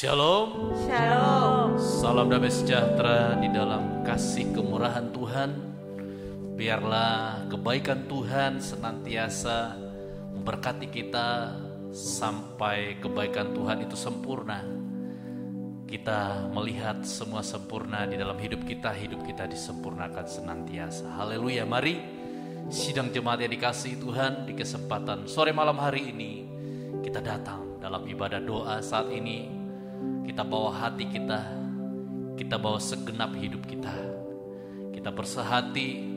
Shalom. Shalom. Salam damai sejahtera di dalam kasih kemurahan Tuhan. Biarlah kebaikan Tuhan senantiasa memberkati kita sampai kebaikan Tuhan itu sempurna. Kita melihat semua sempurna di dalam hidup kita disempurnakan senantiasa. Haleluya. Mari sidang jemaat yang dikasihi Tuhan, di kesempatan sore malam hari ini kita datang dalam ibadah doa saat ini. Kita bawa hati kita bawa segenap hidup kita bersehati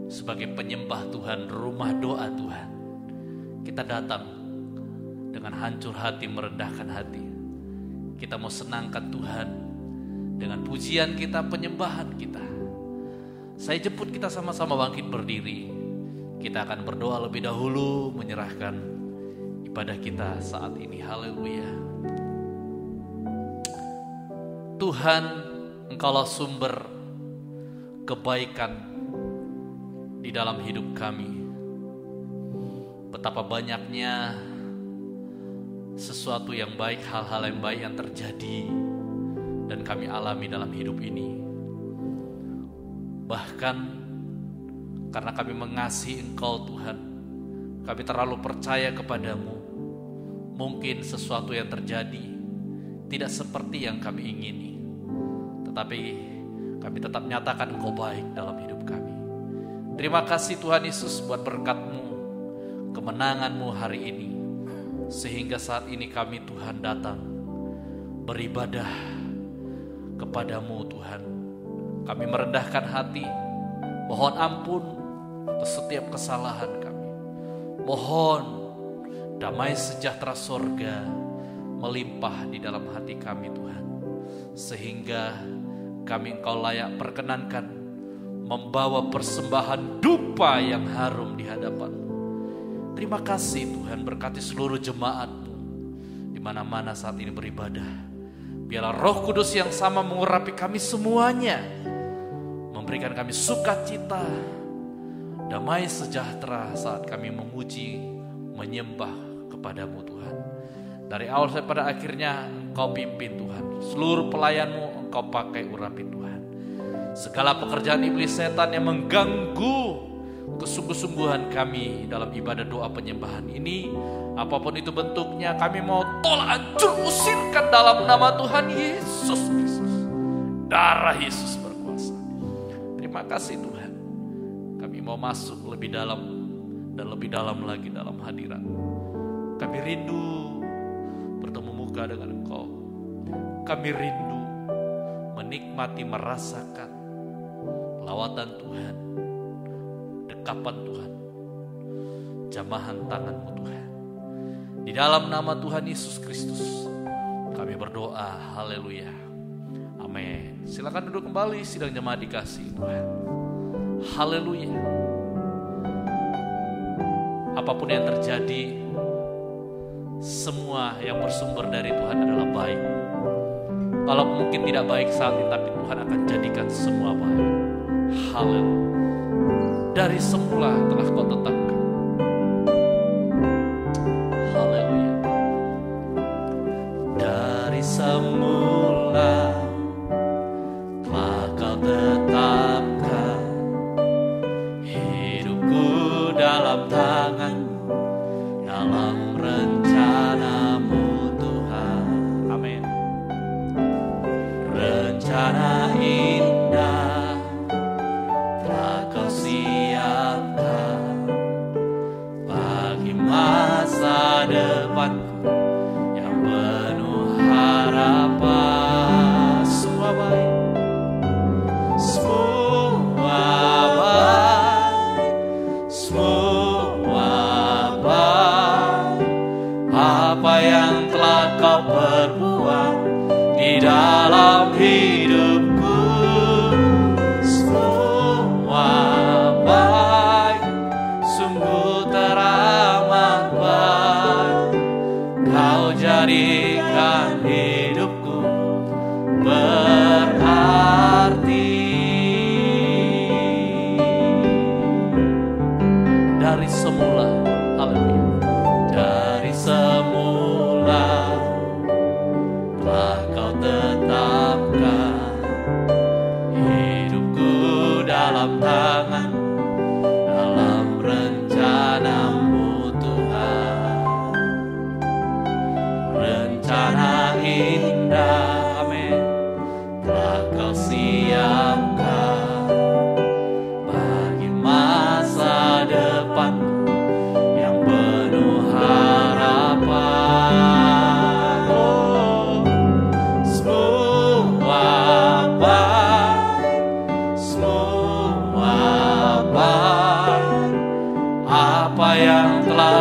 sebagai penyembah Tuhan, rumah doa Tuhan. Kita datang dengan hancur hati, merendahkan hati. Kita mau senangkan Tuhan dengan pujian kita, penyembahan kita. Saya jemput kita sama-sama bangkit berdiri. Kita akan berdoa lebih dahulu, menyerahkan ibadah kita saat ini. Haleluya. Tuhan, Engkaulah sumber kebaikan di dalam hidup kami. Betapa banyaknya sesuatu yang baik, hal-hal yang baik yang terjadi dan kami alami dalam hidup ini. Bahkan karena kami mengasihi Engkau Tuhan, kami terlalu percaya kepadamu. Mungkin sesuatu yang terjadi tidak seperti yang kami ingini, tetapi kami tetap nyatakan Engkau baik dalam hidup kami. Terima kasih Tuhan Yesus buat berkat-Mu, kemenangan-Mu hari ini. Sehingga saat ini kami Tuhan datang beribadah kepadamu Tuhan. Kami merendahkan hati, mohon ampun atas setiap kesalahan kami. Mohon damai sejahtera sorga melimpah di dalam hati kami Tuhan. Sehingga kami Engkau layak perkenankan membawa persembahan dupa yang harum di hadapan-Mu. Terima kasih Tuhan, berkati seluruh jemaat-Mu di mana-mana saat ini beribadah. Biarlah Roh Kudus yang sama mengurapi kami semuanya, memberikan kami sukacita, damai sejahtera saat kami memuji, menyembah kepadamu Tuhan. Dari awal sampai pada akhirnya Engkau pimpin Tuhan. Seluruh pelayan-Mu Engkau pakai urapi Tuhan. Segala pekerjaan iblis setan yang mengganggu kesungguh-sungguhan kami dalam ibadah doa penyembahan ini, apapun itu bentuknya, kami mau tolak, hancur, usirkan dalam nama Tuhan Yesus Kristus. Darah Yesus berkuasa. Terima kasih Tuhan. Kami mau masuk lebih dalam dan lebih dalam lagi dalam hadirat. Kami rindu bertemu muka dengan Engkau. Kami rindu menikmati, merasakan lawatan Tuhan, dekapan Tuhan, jamahan tangan-Mu Tuhan. Di dalam nama Tuhan Yesus Kristus kami berdoa. Haleluya. Amin. Silakan duduk kembali, sidang jemaat dikasihi Tuhan. Haleluya. Apapun yang terjadi, semua yang bersumber dari Tuhan adalah baik. Kalau mungkin tidak baik saat ini, tapi Tuhan akan jadikan semua baik. Haleluya. Dari semula telah Kau tetapkan. Haleluya. Dari semula telah Kau tetapkan hidupku dalam tangan-Mu, dalam rencana-Mu Tuhan. Amin. Rencana indah telah Kau siapkan bagi masa depanku yang penuh harapan. Semua baik, semua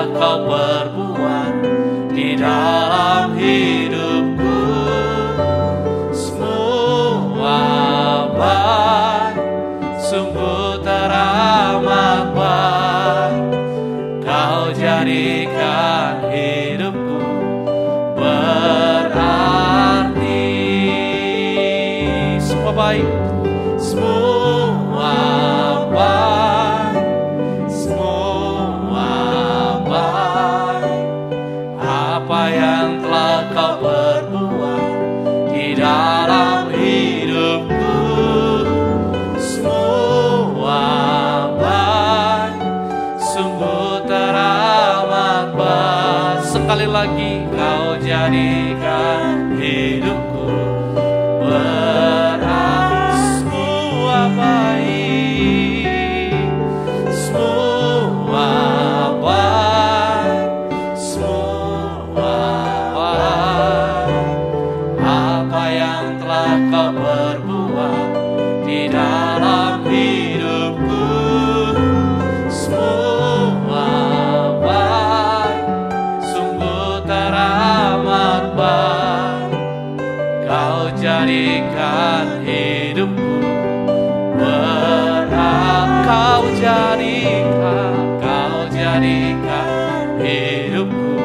telah Kau perbuat di dalam hidupku. Semua baik, sungguh teramat baik. Kau jadikan hidupku berarti. Semua baik, semua baik, semua baik. Apa yang telah Kau perbuat di dalam hidupku, semua baik, sungguh teramat baik. Sekali lagi, Kau jadikan hidupku berarti. Semua baik, semua baik, semua baik. Apa yang telah Kau perbuat di dalam hidupku, semua baik, sungguh teramat baik. Kau jadikan hidupku berarti. Kau jadikan hidupku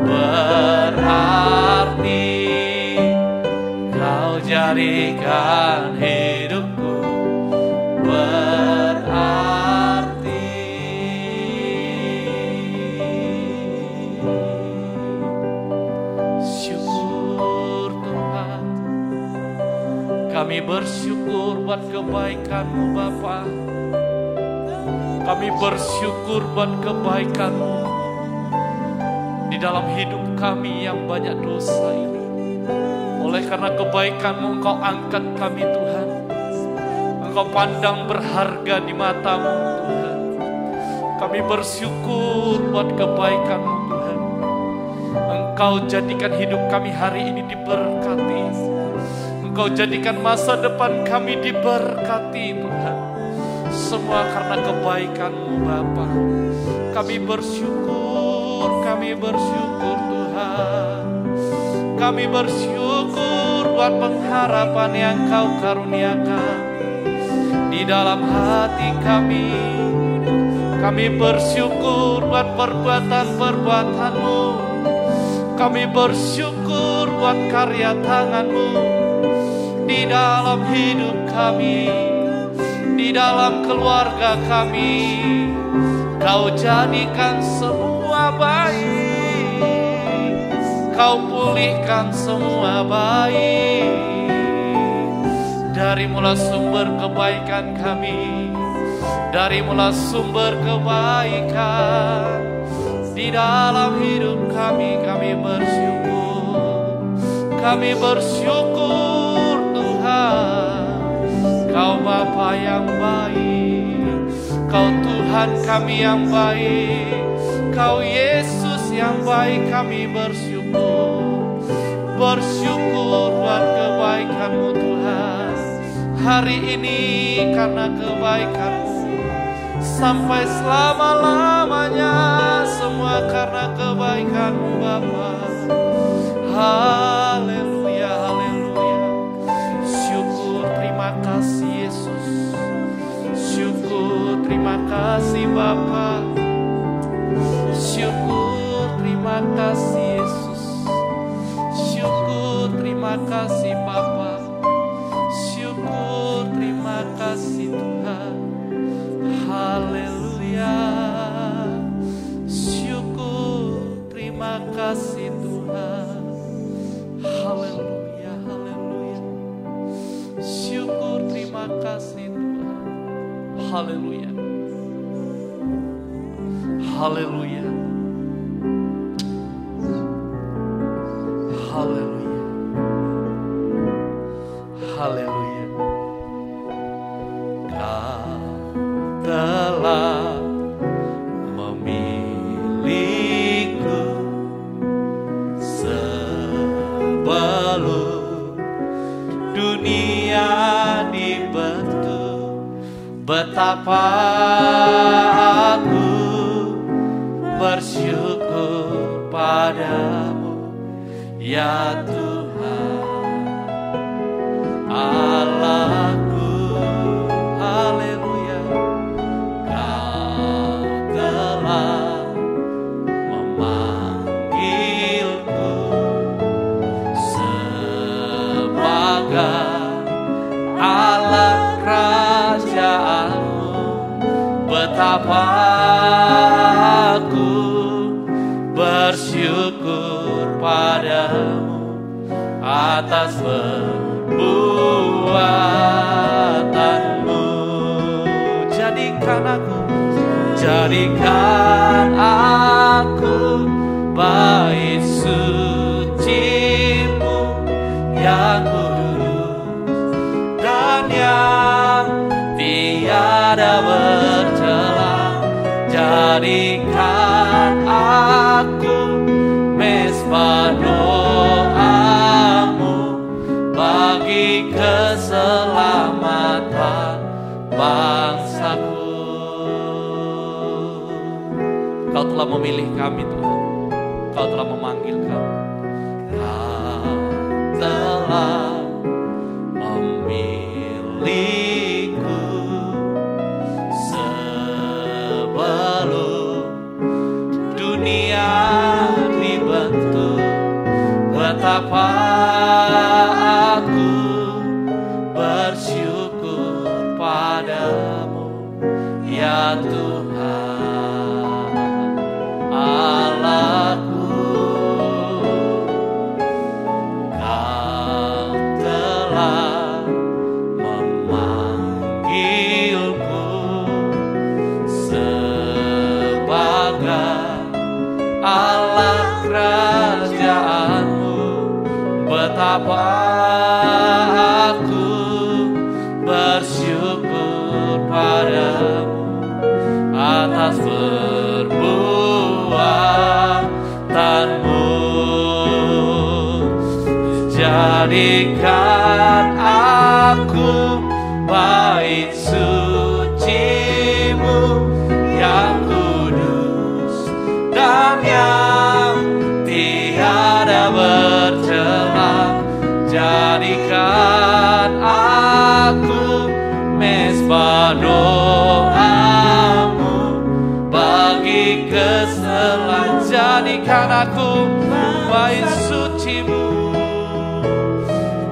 berarti. Kau jadikan hidupku berarti. Syukur Tuhan, kami bersyukur buat kebaikan-Mu Bapa. Kami bersyukur buat kebaikan-Mu di dalam hidup kami yang banyak dosa ini. Oleh karena kebaikan-Mu, Engkau angkat kami Tuhan. Engkau pandang berharga di mata-Mu Tuhan. Kami bersyukur buat kebaikan-Mu Tuhan. Engkau jadikan hidup kami hari ini diberkati. Engkau jadikan masa depan kami diberkati Tuhan. Semua karena kebaikan-Mu Bapa. Kami bersyukur Tuhan. Kami bersyukur buat pengharapan yang Kau karuniakan di dalam hati kami. Kami bersyukur buat perbuatan-perbuatan-Mu. Kami bersyukur buat karya tangan-Mu di dalam hidup kami, di dalam keluarga kami. Kau jadikan semua baik, Kau pulihkan semua baik. Dari mula sumber kebaikan kami, dari mula sumber kebaikan di dalam hidup kami, kami bersyukur. Kami bersyukur Tuhan, Kau Bapa yang baik, Kau Tuhan kami yang baik, Kau Yesus yang baik. Kami bersyukur buat kebaikan-Mu Tuhan. Hari ini karena kebaikan-Mu, sampai selama-lamanya semua karena kebaikan-Mu Bapa. Haleluya, haleluya. Syukur, terima kasih Yesus. Syukur, terima kasih Bapa. Syukur, terima kasih Yesus. Syukur, terima kasih Bapa. Syukur, terima kasih Tuhan. Haleluya. Syukur, terima kasih Tuhan. Haleluya, haleluya. Syukur, terima kasih Tuhan. Haleluya. Haleluya. Haleluya. Haleluya. Kau telah memilihku sebelum dunia dibentuk. Betapa aku bersyukur padamu, ya Tuhan, Allahku, haleluya. Kau telah memanggilku sebagai alat kerajaanmu. Betapa aku bersyukur padamu atas perbuatanmu. Jadikan aku bait suci-Mu yang kudus dan yang tiada bercela. Jadikan aku mesbah doa-Mu bagi keselamatan bangsaku. Kau telah memilih kami, Tuhan. Kau telah memanggil kami. Kau telah memilihku sebelum dunia dibentuk. Betapa aku bersyukur padamu, ya Tuhan, Allahku. Kau telah memanggilku sebagai alat kerajaan-Mu. Betapa aku bersyukur padamu atas perbuatanmu. Jadikan aku bait suci-Mu yang kudus dan yang tiada bercela. Jadikan aku mesbah doa-Mu bagi keselamatan. Jadikan aku bait suci-Mu.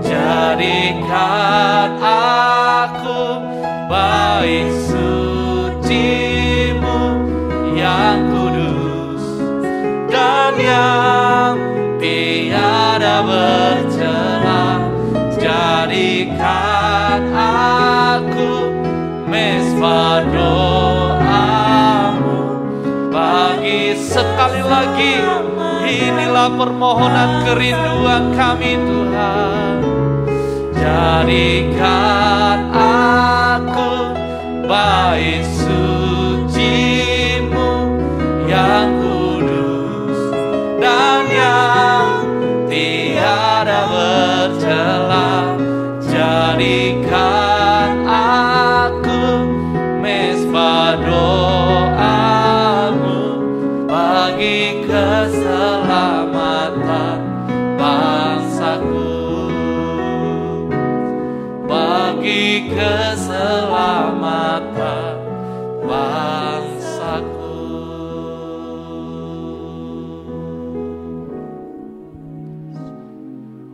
Jadikan aku bait suci-Mu yang kudus dan yang tiada bercela. Jadikan aku mesbah doa-Mu bagi. Sekali lagi, inilah permohonan kerinduan kami, Tuhan. Jadikan aku bait suci-Mu yang kudus dan yang tiada bercela. Jadikan aku mesbah doa-Mu bagi keselamatan bangsaku, bagi keselamatan bangsaku.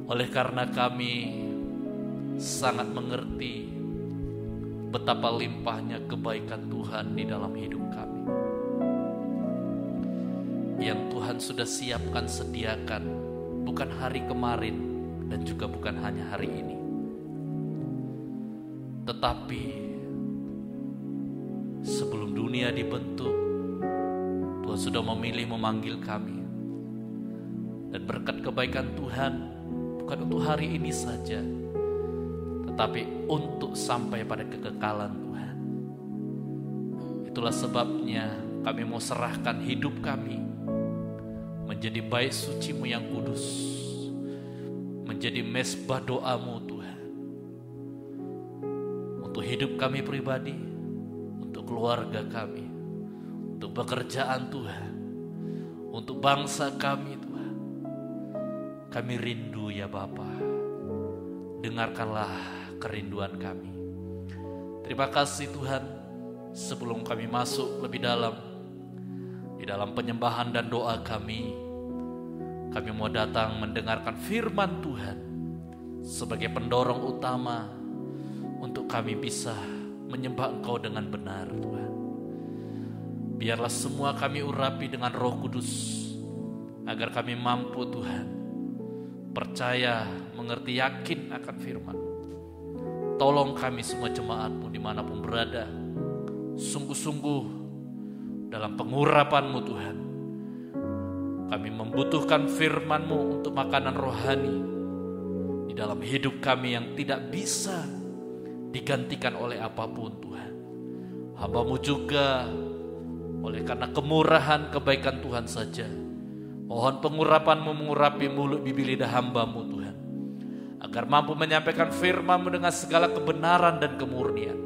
Oleh karena kami sangat mengerti betapa limpahnya kebaikan Tuhan di dalam hidup kami, yang Tuhan sudah siapkan, sediakan, bukan hari kemarin dan juga bukan hanya hari ini, tetapi sebelum dunia dibentuk, Tuhan sudah memilih memanggil kami. Dan berkat kebaikan Tuhan bukan untuk hari ini saja, tetapi untuk sampai pada kekekalan Tuhan. Itulah sebabnya kami mau serahkan hidup kami menjadi bait suci-Mu yang kudus, menjadi mesbah doa-Mu Tuhan, untuk hidup kami pribadi, untuk keluarga kami, untuk pekerjaan Tuhan, untuk bangsa kami Tuhan. Kami rindu ya Bapa. Dengarkanlah kerinduan kami. Terima kasih Tuhan. Sebelum kami masuk lebih dalam di dalam penyembahan dan doa kami mau datang mendengarkan firman Tuhan sebagai pendorong utama untuk kami bisa menyembah Engkau dengan benar Tuhan. Biarlah semua kami urapi dengan Roh Kudus agar kami mampu Tuhan percaya, mengerti, yakin akan firman. Tolong kami semua jemaat-Mu dimanapun berada, sungguh-sungguh dalam pengurapan-Mu Tuhan. Kami membutuhkan firman-Mu untuk makanan rohani di dalam hidup kami yang tidak bisa digantikan oleh apapun Tuhan. Hamba-Mu juga oleh karena kemurahan kebaikan Tuhan saja, mohon pengurapan-Mu mengurapi mulut bibir lidah hamba-Mu Tuhan, agar mampu menyampaikan firman-Mu dengan segala kebenaran dan kemurnian,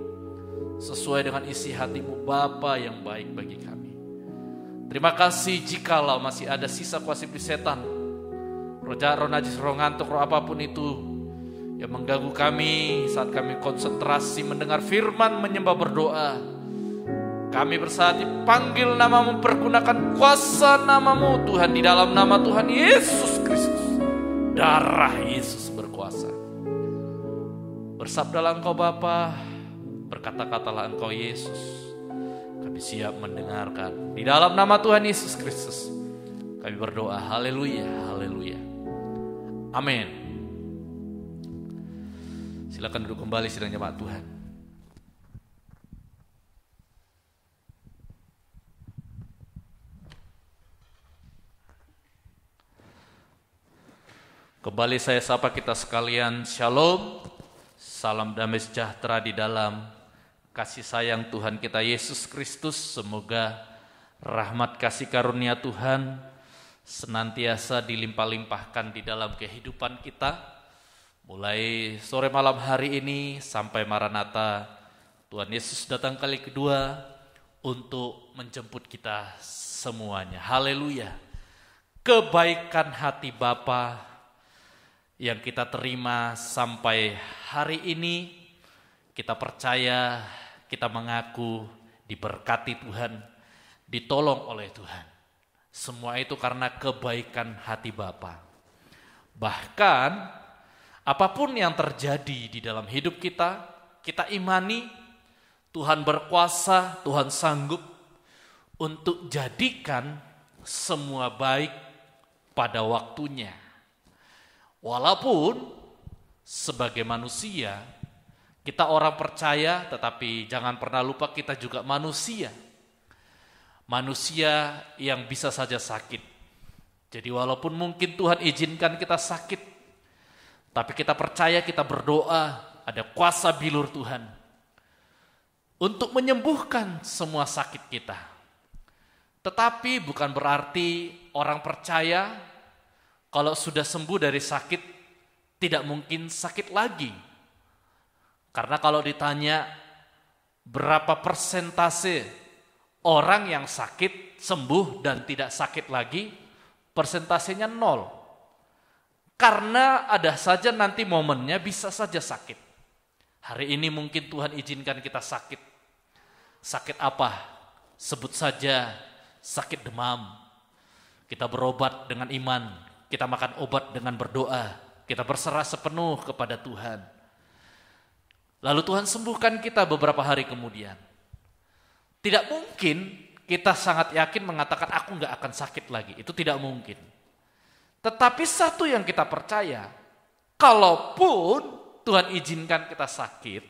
sesuai dengan isi hati-Mu Bapa yang baik bagi kami. Terima kasih jikalau masih ada sisa kuasa iblis setan, roh jahat, roh najis, roh ngantuk, roh apapun itu yang mengganggu kami saat kami konsentrasi mendengar firman, menyembah, berdoa. Kami bersatu panggil nama-Mu, pergunakan kuasa nama-Mu Tuhan, di dalam nama Tuhan Yesus Kristus. Darah Yesus berkuasa. Bersabdalah Engkau Bapa, berkata-katalah Engkau Yesus. Kami siap mendengarkan. Di dalam nama Tuhan Yesus Kristus kami berdoa. Haleluya, haleluya. Amin. Silakan duduk kembali sidang jemaat Tuhan. Kembali saya sapa kita sekalian, Shalom, salam damai sejahtera di dalam kasih sayang Tuhan kita Yesus Kristus. Semoga rahmat kasih karunia Tuhan senantiasa dilimpah-limpahkan di dalam kehidupan kita. Mulai sore malam hari ini sampai Maranatha, Tuhan Yesus datang kali kedua untuk menjemput kita semuanya. Haleluya. Kebaikan hati Bapa yang kita terima sampai hari ini, kita percaya, kita mengaku diberkati Tuhan, ditolong oleh Tuhan. Semua itu karena kebaikan hati Bapa. Bahkan apapun yang terjadi di dalam hidup kita, kita imani Tuhan berkuasa, Tuhan sanggup untuk jadikan semua baik pada waktunya. Walaupun sebagai manusia, kita orang percaya, tetapi jangan pernah lupa kita juga manusia. Manusia yang bisa saja sakit. Jadi walaupun mungkin Tuhan izinkan kita sakit, tapi kita percaya, kita berdoa, ada kuasa bilur Tuhan untuk menyembuhkan semua sakit kita. Tetapi bukan berarti orang percaya kalau sudah sembuh dari sakit, tidak mungkin sakit lagi. Karena kalau ditanya berapa persentase orang yang sakit, sembuh dan tidak sakit lagi, persentasenya 0. Karena ada saja nanti momennya bisa saja sakit. Hari ini mungkin Tuhan izinkan kita sakit. Sakit apa? Sebut saja sakit demam. Kita berobat dengan iman, kita makan obat dengan berdoa, kita berserah sepenuh kepada Tuhan. Lalu Tuhan sembuhkan kita beberapa hari kemudian. Tidak mungkin kita sangat yakin mengatakan aku gak akan sakit lagi. Itu tidak mungkin. Tetapi satu yang kita percaya, kalaupun Tuhan izinkan kita sakit,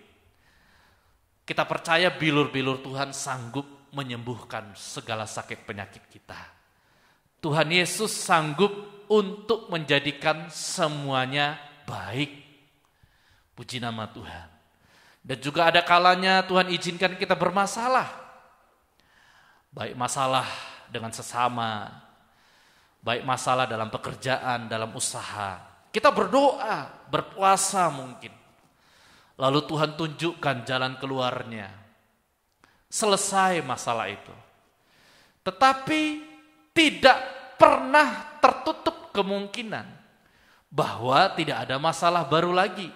kita percaya bilur-bilur Tuhan sanggup menyembuhkan segala sakit penyakit kita. Tuhan Yesus sanggup untuk menjadikan semuanya baik. Puji nama Tuhan. Dan juga ada kalanya Tuhan izinkan kita bermasalah. Baik masalah dengan sesama, baik masalah dalam pekerjaan, dalam usaha. Kita berdoa, berpuasa mungkin. Lalu Tuhan tunjukkan jalan keluarnya. Selesai masalah itu. Tetapi tidak pernah tertutup kemungkinan bahwa tidak ada masalah baru lagi.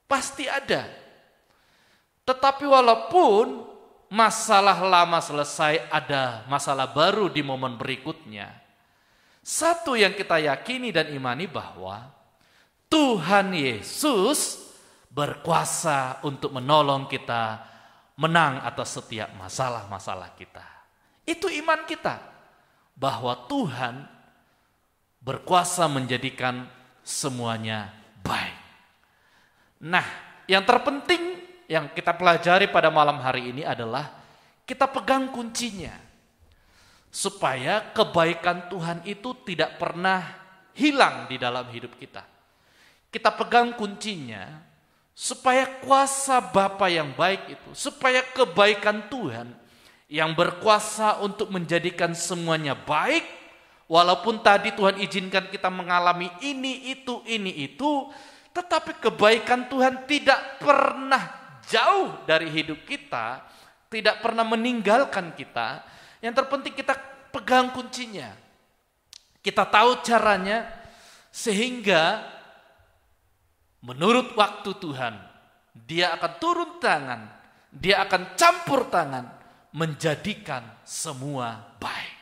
Pasti ada. Tetapi walaupun masalah lama selesai, ada masalah baru di momen berikutnya. Satu yang kita yakini dan imani bahwa Tuhan Yesus berkuasa untuk menolong kita menang atas setiap masalah-masalah kita. Itu iman kita, bahwa Tuhan berkuasa menjadikan semuanya baik. Nah, yang terpenting yang kita pelajari pada malam hari ini adalah kita pegang kuncinya, supaya kebaikan Tuhan itu tidak pernah hilang di dalam hidup kita. Kita pegang kuncinya, supaya kuasa Bapa yang baik itu, supaya kebaikan Tuhan yang berkuasa untuk menjadikan semuanya baik, walaupun tadi Tuhan izinkan kita mengalami ini, itu, tetapi kebaikan Tuhan tidak pernah jauh dari hidup kita, tidak pernah meninggalkan kita. Yang terpenting kita pegang kuncinya. Kita tahu caranya, sehingga menurut waktu Tuhan, Dia akan turun tangan, Dia akan campur tangan, menjadikan semua baik.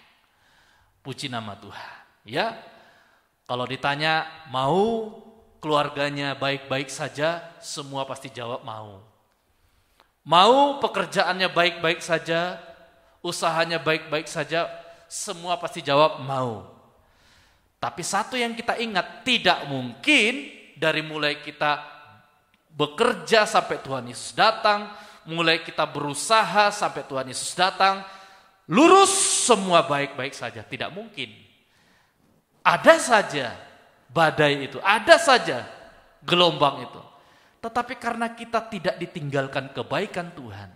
Puji nama Tuhan. Ya, kalau ditanya mau keluarganya baik-baik saja, semua pasti jawab mau. Mau pekerjaannya baik-baik saja, usahanya baik-baik saja, semua pasti jawab mau. Tapi satu yang kita ingat, tidak mungkin dari mulai kita bekerja sampai Tuhan Yesus datang, mulai kita berusaha sampai Tuhan Yesus datang, lurus semua baik-baik saja. Tidak mungkin. Ada saja badai itu, ada saja gelombang itu. Tetapi karena kita tidak ditinggalkan kebaikan Tuhan,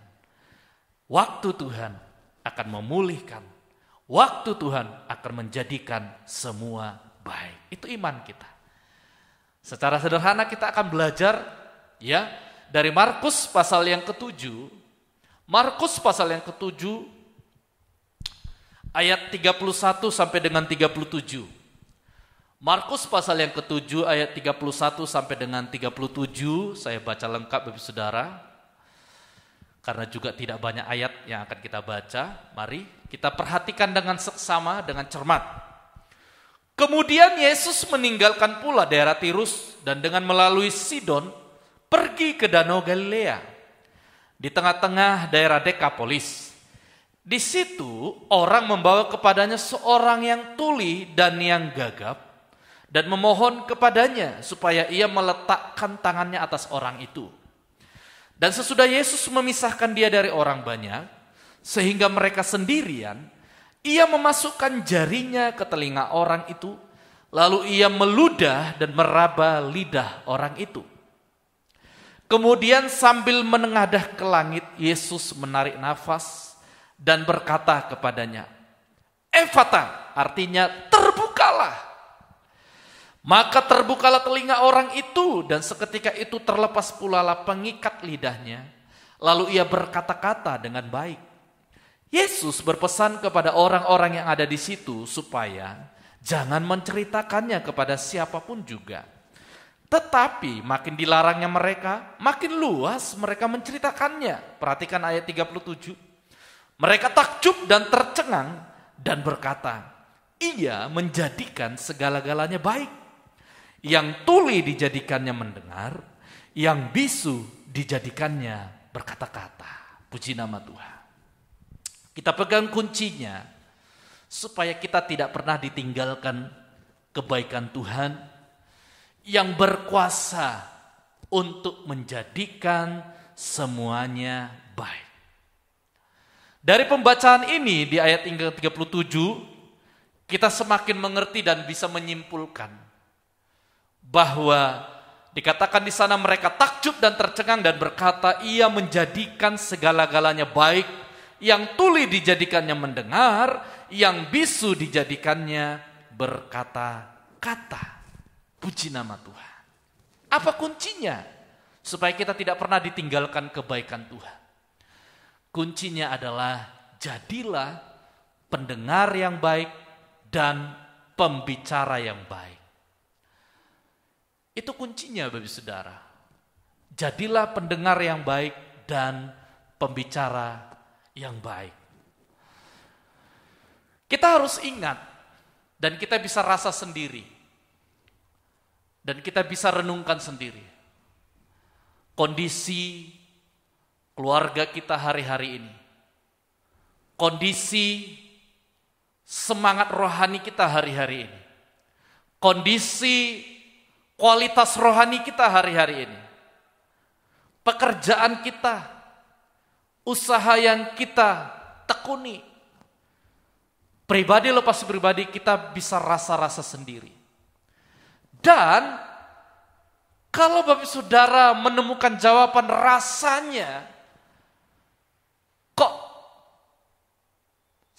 waktu Tuhan akan memulihkan, waktu Tuhan akan menjadikan semua baik. Itu iman kita. Secara sederhana kita akan belajar ya dari Markus pasal yang ke-7. Markus pasal yang ke-7 ayat 31 sampai dengan 37. Markus pasal yang ke-7 ayat 31 sampai dengan 37, saya baca lengkap Bapak Saudara. Karena juga tidak banyak ayat yang akan kita baca, mari kita perhatikan dengan seksama, dengan cermat. Kemudian Yesus meninggalkan pula daerah Tirus dan dengan melalui Sidon pergi ke Danau Galilea di tengah-tengah daerah Dekapolis. Di situ orang membawa kepadanya seorang yang tuli dan yang gagap dan memohon kepadanya supaya ia meletakkan tangannya atas orang itu. Dan sesudah Yesus memisahkan dia dari orang banyak, sehingga mereka sendirian, ia memasukkan jarinya ke telinga orang itu, lalu ia meludah dan meraba lidah orang itu. Kemudian sambil menengadah ke langit, Yesus menarik nafas dan berkata kepadanya, "Efata," artinya terbukalah. Maka terbukalah telinga orang itu dan seketika itu terlepas pula pengikat lidahnya. Lalu ia berkata-kata dengan baik. Yesus berpesan kepada orang-orang yang ada di situ supaya jangan menceritakannya kepada siapapun juga. Tetapi makin dilarangnya mereka, makin luas mereka menceritakannya. Perhatikan ayat 37. Mereka takjub dan tercengang dan berkata, "Ia menjadikan segala-galanya baik. Yang tuli dijadikannya mendengar, yang bisu dijadikannya berkata-kata." Puji nama Tuhan. Kita pegang kuncinya supaya kita tidak pernah ditinggalkan kebaikan Tuhan yang berkuasa untuk menjadikan semuanya baik. Dari pembacaan ini di ayat 37, kita semakin mengerti dan bisa menyimpulkan bahwa dikatakan di sana mereka takjub dan tercengang dan berkata, "Ia menjadikan segala-galanya baik, yang tuli dijadikannya mendengar, yang bisu dijadikannya berkata-kata." Puji nama Tuhan. Apa kuncinya supaya kita tidak pernah ditinggalkan kebaikan Tuhan? Kuncinya adalah jadilah pendengar yang baik dan pembicara yang baik. Itu kuncinya Bapak Saudara. Jadilah pendengar yang baik dan pembicara yang baik. Kita harus ingat dan kita bisa rasa sendiri. Dan kita bisa renungkan sendiri. Kondisi keluarga kita hari-hari ini. Kondisi semangat rohani kita hari-hari ini. Kondisi kualitas rohani kita hari-hari ini. Pekerjaan kita, usaha yang kita tekuni. Pribadi lepas pribadi kita bisa rasa-rasa sendiri. Dan kalau Bapak Saudara menemukan jawaban rasanya, kok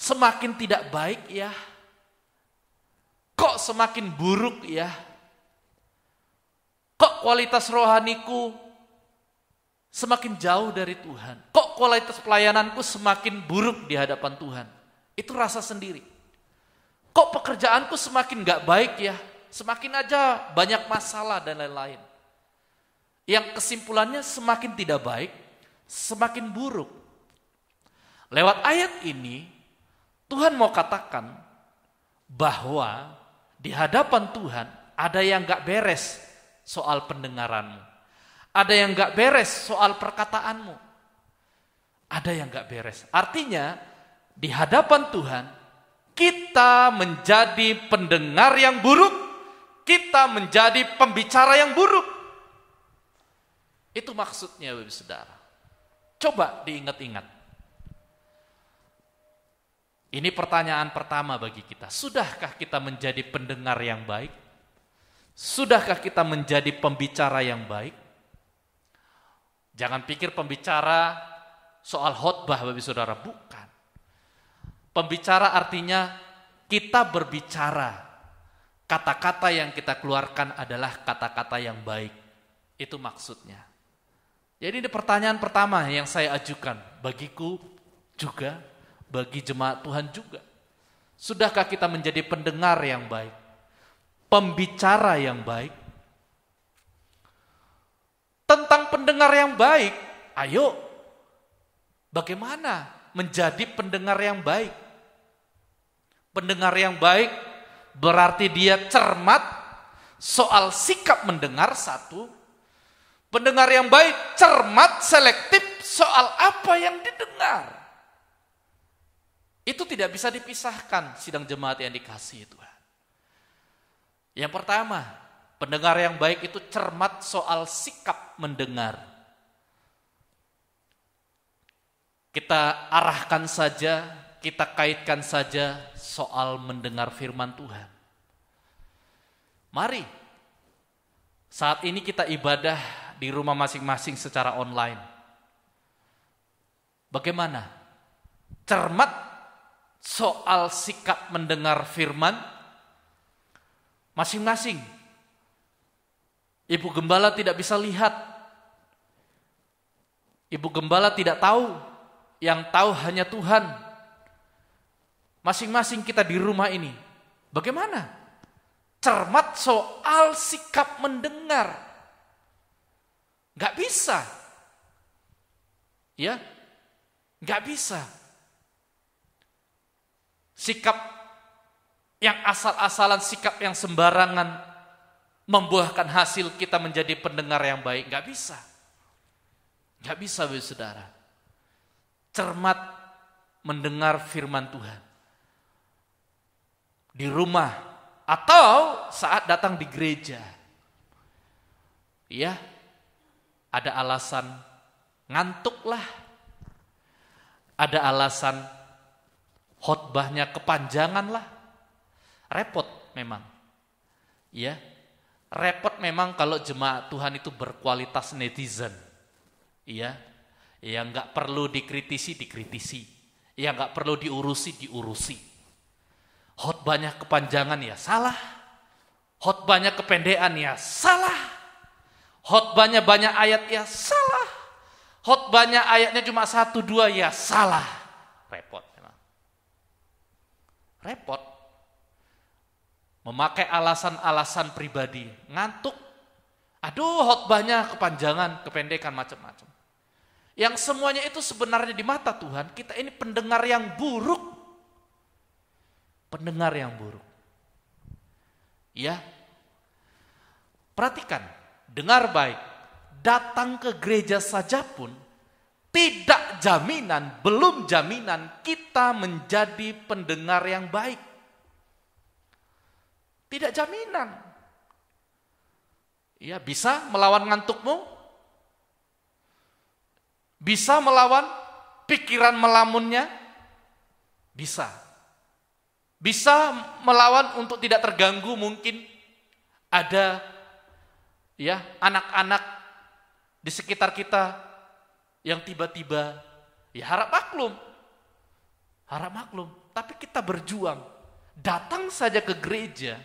semakin tidak baik ya? Kok semakin buruk ya? Kok kualitas rohaniku semakin jauh dari Tuhan? Kok kualitas pelayananku semakin buruk di hadapan Tuhan? Itu rasa sendiri. Kok pekerjaanku semakin gak baik ya? Semakin aja banyak masalah dan lain-lain. Yang kesimpulannya semakin tidak baik, semakin buruk. Lewat ayat ini, Tuhan mau katakan bahwa di hadapan Tuhan ada yang gak beres soal pendengaranmu. Ada yang gak beres soal perkataanmu. Ada yang gak beres. Artinya, di hadapan Tuhan, kita menjadi pendengar yang buruk, kita menjadi pembicara yang buruk. Itu maksudnya Bapak Saudara. Coba diingat-ingat. Ini pertanyaan pertama bagi kita. Sudahkah kita menjadi pendengar yang baik? Sudahkah kita menjadi pembicara yang baik? Jangan pikir pembicara soal khotbah Bapak Saudara, bukan. Pembicara artinya kita berbicara. Kata-kata yang kita keluarkan adalah kata-kata yang baik. Itu maksudnya. Jadi ini pertanyaan pertama yang saya ajukan bagiku juga, bagi jemaat Tuhan juga. Sudahkah kita menjadi pendengar yang baik? Pembicara yang baik? Tentang pendengar yang baik, ayo, bagaimana menjadi pendengar yang baik? Pendengar yang baik berarti dia cermat soal sikap mendengar satu. Pendengar yang baik cermat, selektif soal apa yang didengar. Itu tidak bisa dipisahkan sidang jemaat yang dikasihi Tuhan. Yang pertama, pendengar yang baik itu cermat soal sikap mendengar. Kita arahkan saja, kita kaitkan saja soal mendengar firman Tuhan. Mari, saat ini kita ibadah di rumah masing-masing secara online. Bagaimana? Cermat soal sikap mendengar firman masing-masing. Ibu gembala tidak bisa lihat. Ibu gembala tidak tahu. Yang tahu hanya Tuhan. Masing-masing kita di rumah ini. Bagaimana? Cermat soal sikap mendengar. Gak bisa. Ya, gak bisa. Sikap yang asal-asalan, sikap yang sembarangan membuahkan hasil kita menjadi pendengar yang baik. Gak bisa. Gak bisa, Bapak Saudara. Cermat mendengar firman Tuhan. Di rumah atau saat datang di gereja. Ya, ada alasan ngantuk lah. Ada alasan khotbahnya kepanjangan lah. Repot memang. Ya, repot memang kalau jemaat Tuhan itu berkualitas netizen. Ya, yang nggak perlu dikritisi, yang nggak perlu diurusi. Khotbahnya kepanjangan ya salah, khotbahnya kependekan ya salah, khotbahnya banyak ayat ya salah, khotbahnya ayatnya cuma 1-2 ya salah. Repot memang. Repot. memakai alasan-alasan pribadi, ngantuk. Aduh, khotbahnya kepanjangan, kependekan, macam-macam. Yang semuanya itu sebenarnya di mata Tuhan, kita ini pendengar yang buruk. Pendengar yang buruk. Ya. Perhatikan, dengar baik. Datang ke gereja saja pun tidak jaminan, belum jaminan kita menjadi pendengar yang baik. Tidak jaminan. Ya, bisa melawan ngantukmu, bisa melawan pikiran melamunnya, bisa. Bisa melawan untuk tidak terganggu, mungkin ada ya anak-anak di sekitar kita yang tiba-tiba ya harap maklum, tapi kita berjuang. Datang saja ke gereja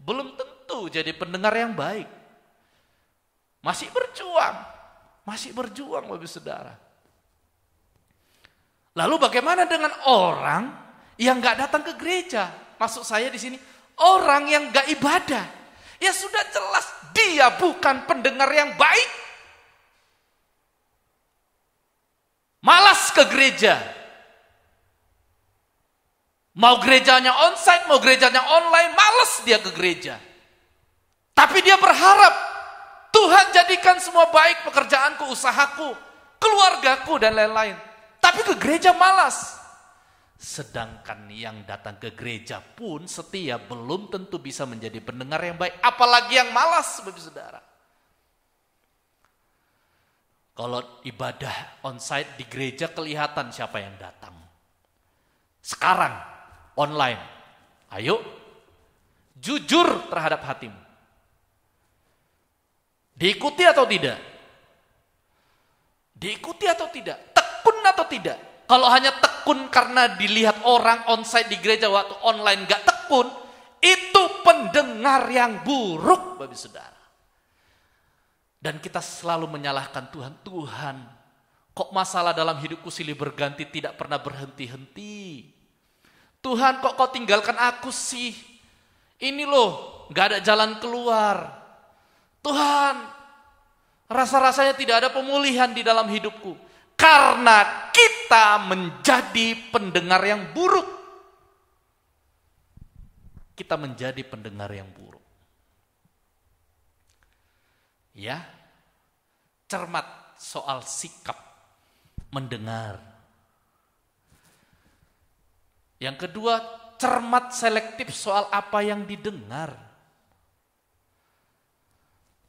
belum tentu jadi pendengar yang baik. Masih berjuang Bapak Saudara. Lalu bagaimana dengan orang yang nggak datang ke gereja? Maksud saya di sini orang yang nggak ibadah. Ya sudah jelas dia bukan pendengar yang baik. Malas ke gereja. Mau gerejanya onsite, mau gerejanya online, malas dia ke gereja. Tapi dia berharap Tuhan jadikan semua baik, pekerjaanku, usahaku, keluargaku dan lain-lain. Tapi ke gereja malas. Sedangkan yang datang ke gereja pun setia belum tentu bisa menjadi pendengar yang baik. Apalagi yang malas, Bapak Saudara. Kalau ibadah onsite di gereja kelihatan siapa yang datang. Sekarang online. Ayo jujur terhadap hatimu. Diikuti atau tidak? Diikuti atau tidak? Tekun atau tidak? Kalau hanya tekun karena dilihat orang onsite di gereja waktu online gak tekun, itu pendengar yang buruk, Bapak Saudara. Dan kita selalu menyalahkan Tuhan. Tuhan, kok masalah dalam hidupku silih berganti tidak pernah berhenti-henti. Tuhan, kok kau tinggalkan aku sih? Ini loh, gak ada jalan keluar. Tuhan, rasa-rasanya tidak ada pemulihan di dalam hidupku. Karena kita menjadi pendengar yang buruk. Kita menjadi pendengar yang buruk. Ya, cermat soal sikap mendengar. Yang kedua, cermat selektif soal apa yang didengar.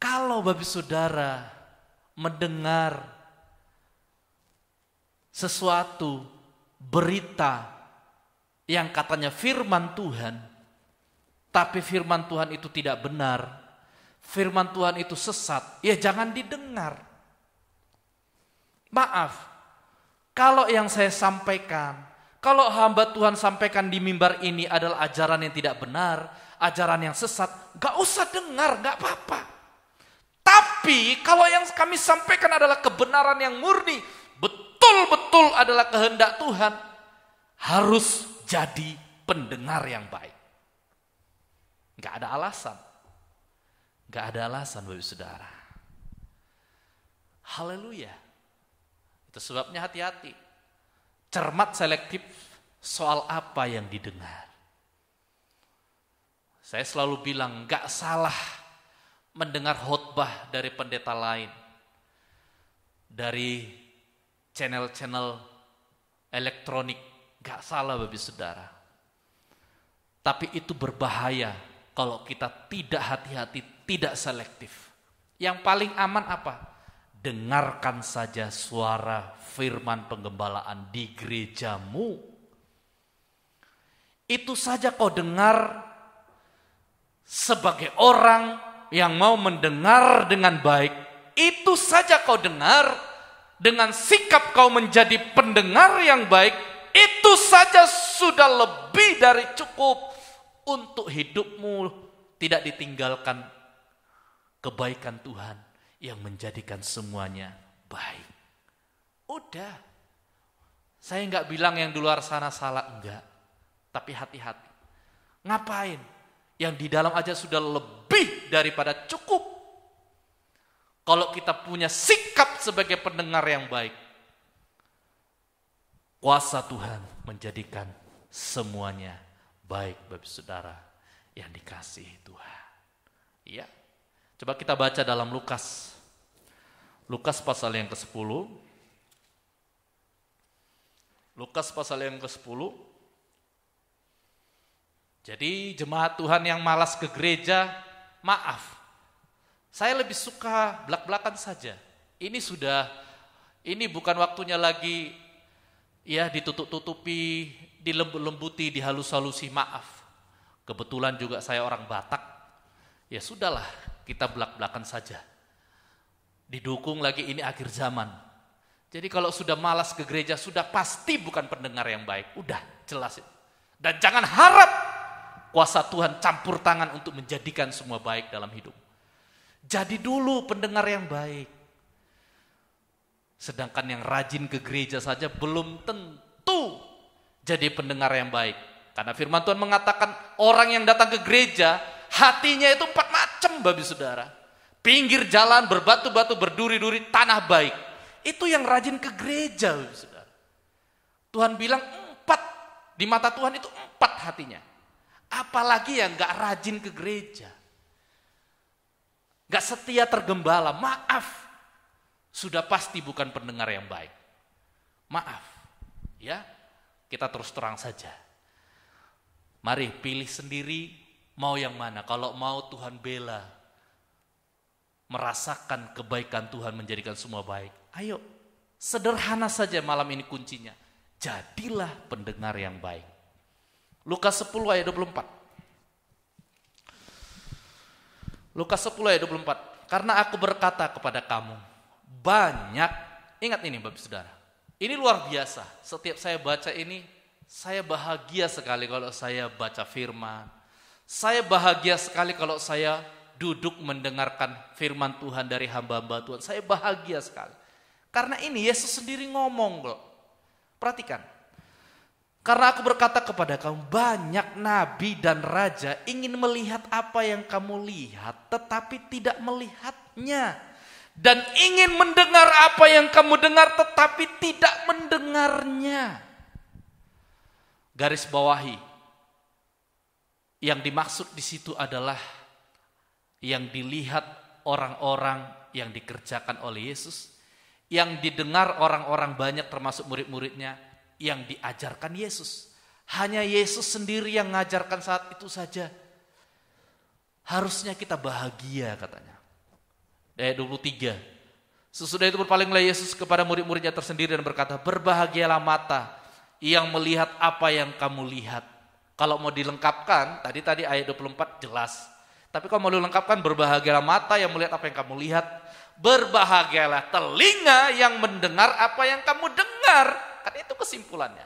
Kalau Bapak Saudara mendengar sesuatu berita yang katanya firman Tuhan, tapi firman Tuhan itu tidak benar, firman Tuhan itu sesat, ya jangan didengar. Maaf, kalau yang saya sampaikan, kalau hamba Tuhan sampaikan di mimbar ini adalah ajaran yang tidak benar, ajaran yang sesat, gak usah dengar, gak apa-apa. Tapi kalau yang kami sampaikan adalah kebenaran yang murni, betul-betul adalah kehendak Tuhan, harus jadi pendengar yang baik. Gak ada alasan. Gak ada alasan Bapak Saudara. Haleluya. Itu sebabnya hati-hati. Cermat selektif soal apa yang didengar. Saya selalu bilang gak salah mendengar khotbah dari pendeta lain, dari channel-channel elektronik, gak salah Bapak Saudara. Tapi itu berbahaya kalau kita tidak hati-hati, tidak selektif. Yang paling aman apa? Dengarkan saja suara firman penggembalaan di gerejamu. Itu saja kau dengar sebagai orang yang mau mendengar dengan baik. Itu saja kau dengar dengan sikap kau menjadi pendengar yang baik. Itu saja sudah lebih dari cukup untuk hidupmu tidak ditinggalkan kebaikan Tuhan yang menjadikan semuanya baik. Udah. Saya enggak bilang yang di luar sana salah, enggak. Tapi hati-hati. Ngapain? Yang di dalam aja sudah lebih daripada cukup. Kalau kita punya sikap sebagai pendengar yang baik. Kuasa Tuhan menjadikan semuanya baik bagi saudara yang dikasihi Tuhan. Ya. Coba kita baca dalam Lukas. Lukas pasal yang ke-10. Lukas pasal yang ke-10. Jadi jemaat Tuhan yang malas ke gereja, maaf. Saya lebih suka belak-belakan saja. Ini bukan waktunya lagi ya ditutup-tutupi, dilembut-lembuti, dihalus-halusi, maaf. Kebetulan juga saya orang Batak. Ya sudahlah, kita belak-belakan saja. Didukung lagi ini akhir zaman. Jadi kalau sudah malas ke gereja, sudah pasti bukan pendengar yang baik. Udah, jelas itu. Dan jangan harap kuasa Tuhan campur tangan untuk menjadikan semua baik dalam hidup. Jadi dulu pendengar yang baik. Sedangkan yang rajin ke gereja saja belum tentu jadi pendengar yang baik. Karena firman Tuhan mengatakan orang yang datang ke gereja, hatinya itu 4 macam babi saudara. Pinggir jalan, berbatu-batu, berduri-duri, tanah baik. Itu yang rajin ke gereja babi saudara. Tuhan bilang 4, di mata Tuhan itu 4 hatinya. Apalagi yang gak rajin ke gereja. Gak setia tergembala, maaf. Sudah pasti bukan pendengar yang baik. Maaf. Ya, kita terus terang saja. Mari pilih sendiri mau yang mana. Kalau mau Tuhan bela. Merasakan kebaikan Tuhan menjadikan semua baik. Ayo, sederhana saja malam ini kuncinya. Jadilah pendengar yang baik. Lukas 10 ayat 24. Lukas 10 ayat 24. Karena aku berkata kepada kamu, banyak, ingat ini Bapak Saudara, ini luar biasa. Setiap saya baca ini, saya bahagia sekali kalau saya baca firman. Saya bahagia sekali kalau saya duduk mendengarkan firman Tuhan dari hamba-hamba Tuhan. Saya bahagia sekali. Karena ini Yesus sendiri ngomong loh. Perhatikan. Karena aku berkata kepada kamu, banyak nabi dan raja ingin melihat apa yang kamu lihat, tetapi tidak melihatnya. Dan ingin mendengar apa yang kamu dengar, tetapi tidak mendengarnya. Garis bawahi. Yang dimaksud di situ adalah yang dilihat orang-orang yang dikerjakan oleh Yesus, yang didengar orang-orang banyak termasuk murid-muridnya, yang diajarkan Yesus. Hanya Yesus sendiri yang mengajarkan saat itu saja. Harusnya kita bahagia katanya. Ayat 23. Sesudah itu berpalinglah Yesus kepada murid-muridnya tersendiri dan berkata, berbahagialah mata yang melihat apa yang kamu lihat. Kalau mau dilengkapkan, tadi ayat 24 jelas. Tapi kalau mau dilengkapkan, berbahagialah mata yang melihat apa yang kamu lihat. Berbahagialah telinga yang mendengar apa yang kamu dengar. Kan itu kesimpulannya.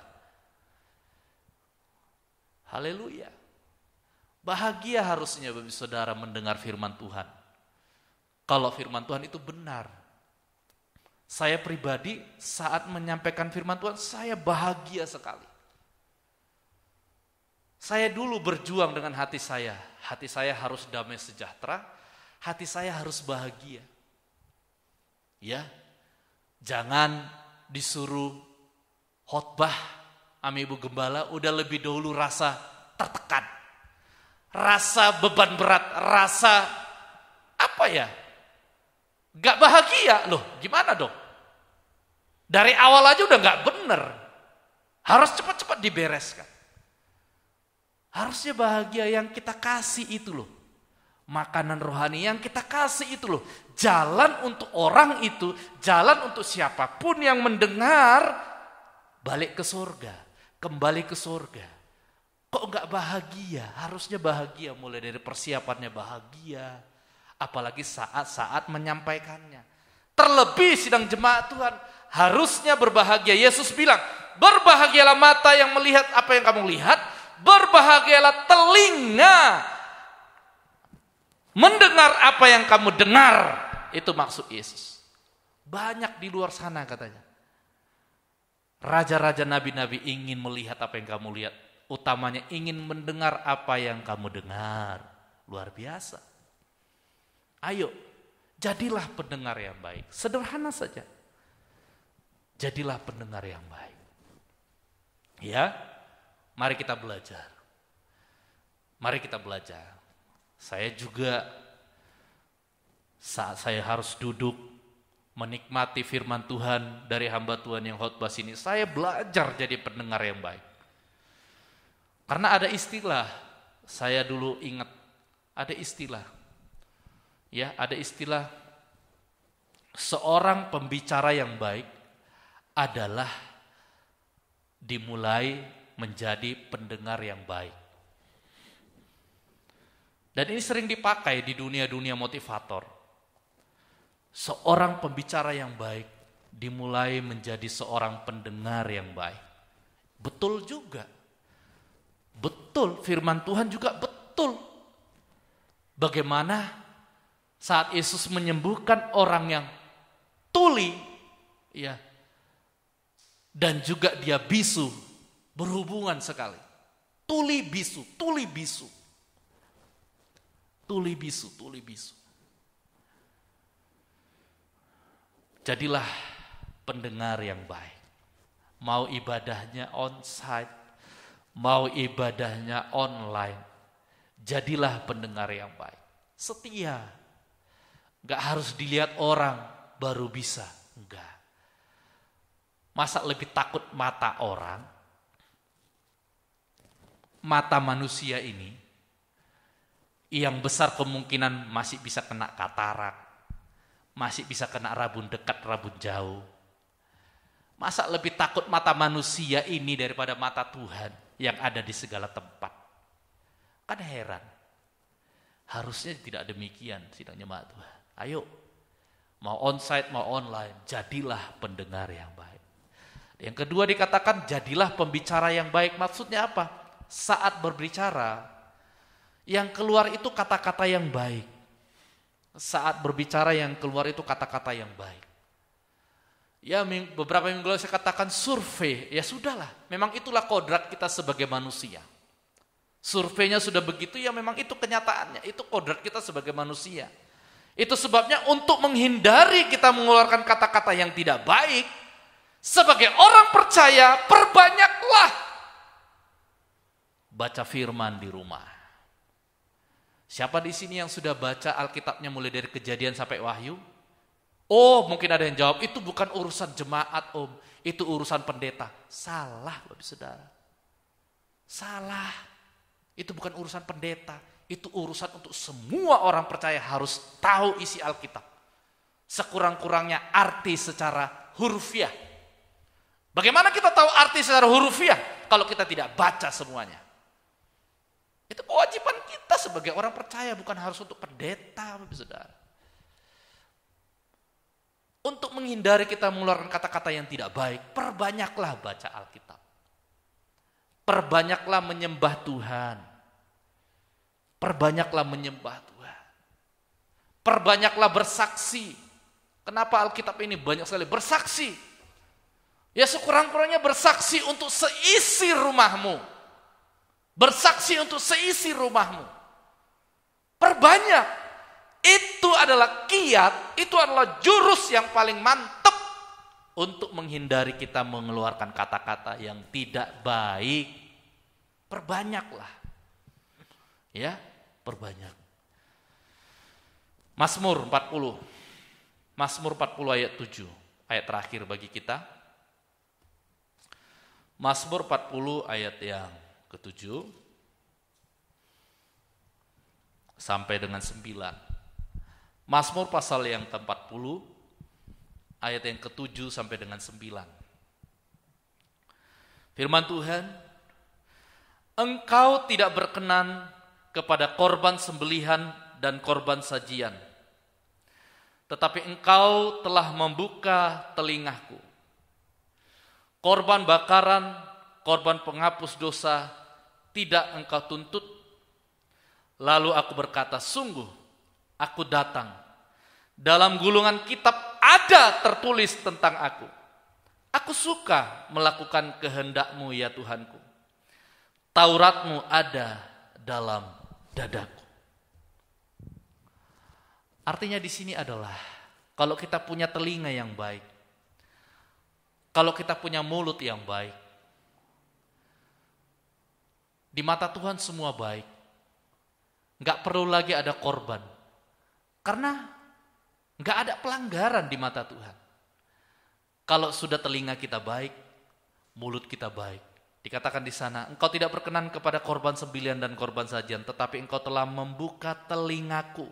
Haleluya. Bahagia harusnya bagi saudara mendengar firman Tuhan. Kalau firman Tuhan itu benar. Saya pribadi saat menyampaikan firman Tuhan, saya bahagia sekali. Saya dulu berjuang dengan hati saya. Hati saya harus damai sejahtera. Hati saya harus bahagia. Ya, jangan disuruh khotbah sama ibu gembala udah lebih dahulu rasa tertekan, rasa beban berat, rasa apa ya, gak bahagia loh, gimana dong? Dari awal aja udah gak bener, harus cepat-cepat dibereskan. Harusnya bahagia yang kita kasih itu loh, makanan rohani yang kita kasih itu loh, jalan untuk orang itu, jalan untuk siapapun yang mendengar, balik ke surga, kembali ke surga. Kok enggak bahagia? Harusnya bahagia, mulai dari persiapannya bahagia. Apalagi saat-saat menyampaikannya. Terlebih sidang jemaat Tuhan, harusnya berbahagia. Yesus bilang, berbahagialah mata yang melihat apa yang kamu lihat, berbahagialah telinga mendengar apa yang kamu dengar. Itu maksud Yesus. Banyak di luar sana katanya. Raja-raja nabi-nabi ingin melihat apa yang kamu lihat. utamanya ingin mendengar apa yang kamu dengar. Luar biasa. Ayo, jadilah pendengar yang baik. Sederhana saja. Jadilah pendengar yang baik. Ya, mari kita belajar. Mari kita belajar. Saya juga saat saya harus duduk menikmati firman Tuhan dari hamba Tuhan yang khotbah sini, saya belajar jadi pendengar yang baik. Karena ada istilah, saya dulu ingat, ada istilah. Ya, ada istilah seorang pembicara yang baik adalah dimulai menjadi pendengar yang baik. Dan ini sering dipakai di dunia-dunia motivator. Seorang pembicara yang baik dimulai menjadi seorang pendengar yang baik. Betul juga. Betul, firman Tuhan juga betul. Bagaimana saat Yesus menyembuhkan orang yang tuli, ya, dan juga dia bisu, berhubungan sekali. Tuli bisu, tuli bisu. Tuli bisu, tuli bisu. Jadilah pendengar yang baik. Mau ibadahnya on-site, mau ibadahnya online, jadilah pendengar yang baik. Setia. Gak harus dilihat orang baru bisa. Enggak. Masa lebih takut mata orang? Mata manusia ini yang besar kemungkinan masih bisa kena katarak, masih bisa kena rabun dekat, rabun jauh. Masa lebih takut mata manusia ini daripada mata Tuhan yang ada di segala tempat? Kan heran. Harusnya tidak demikian sidang jemaat Tuhan. Ayo, mau onsite mau online, jadilah pendengar yang baik. Yang kedua dikatakan jadilah pembicara yang baik. Maksudnya apa? Saat berbicara, yang keluar itu kata-kata yang baik. Saat berbicara yang keluar itu kata-kata yang baik. Ya, beberapa minggu lalu saya katakan survei. Ya sudahlah, memang itulah kodrat kita sebagai manusia. Surveinya sudah begitu, ya memang itu kenyataannya. Itu kodrat kita sebagai manusia. Itu sebabnya untuk menghindari kita mengeluarkan kata-kata yang tidak baik, sebagai orang percaya, perbanyaklah baca firman di rumah. Siapa di sini yang sudah baca Alkitabnya mulai dari Kejadian sampai Wahyu? Oh, mungkin ada yang jawab, itu bukan urusan jemaat, Om. Itu urusan pendeta. Salah, Bapak Saudara. Salah. Itu bukan urusan pendeta. Itu urusan untuk semua orang percaya harus tahu isi Alkitab. Sekurang-kurangnya arti secara hurufiah. Bagaimana kita tahu arti secara hurufiah kalau kita tidak baca semuanya? Itu kewajiban kita sebagai orang percaya, bukan harus untuk pendeta, Bapak Saudara. Untuk menghindari kita mengeluarkan kata-kata yang tidak baik, perbanyaklah baca Alkitab. Perbanyaklah menyembah Tuhan. Perbanyaklah menyembah Tuhan. Perbanyaklah bersaksi. Kenapa Alkitab ini banyak sekali bersaksi? Ya sekurang-kurangnya bersaksi untuk seisi rumahmu. Bersaksi untuk seisi rumahmu. Perbanyak. Itu adalah kiat, itu adalah jurus yang paling mantap untuk menghindari kita mengeluarkan kata-kata yang tidak baik. Perbanyaklah. Ya, perbanyak. Mazmur 40. Mazmur 40 ayat 7. Ayat terakhir bagi kita. Mazmur 40 ayat yang ke-7 sampai dengan 9. Mazmur pasal yang ke-40 ayat yang ke-7 sampai dengan 9. Firman Tuhan, Engkau tidak berkenan kepada korban sembelihan dan korban sajian, tetapi Engkau telah membuka telingaku. Korban bakaran, korban penghapus dosa tidak Engkau tuntut. Lalu aku berkata, sungguh aku datang. Dalam gulungan kitab ada tertulis tentang aku. Aku suka melakukan kehendak-Mu ya Tuhanku. Tauratmu ada dalam dadaku. Artinya di sini adalah kalau kita punya telinga yang baik, kalau kita punya mulut yang baik, di mata Tuhan semua baik. Enggak perlu lagi ada korban. Karena enggak ada pelanggaran di mata Tuhan. Kalau sudah telinga kita baik, mulut kita baik. Dikatakan di sana, engkau tidak berkenan kepada korban sembelihan dan korban sajian, tetapi engkau telah membuka telingaku.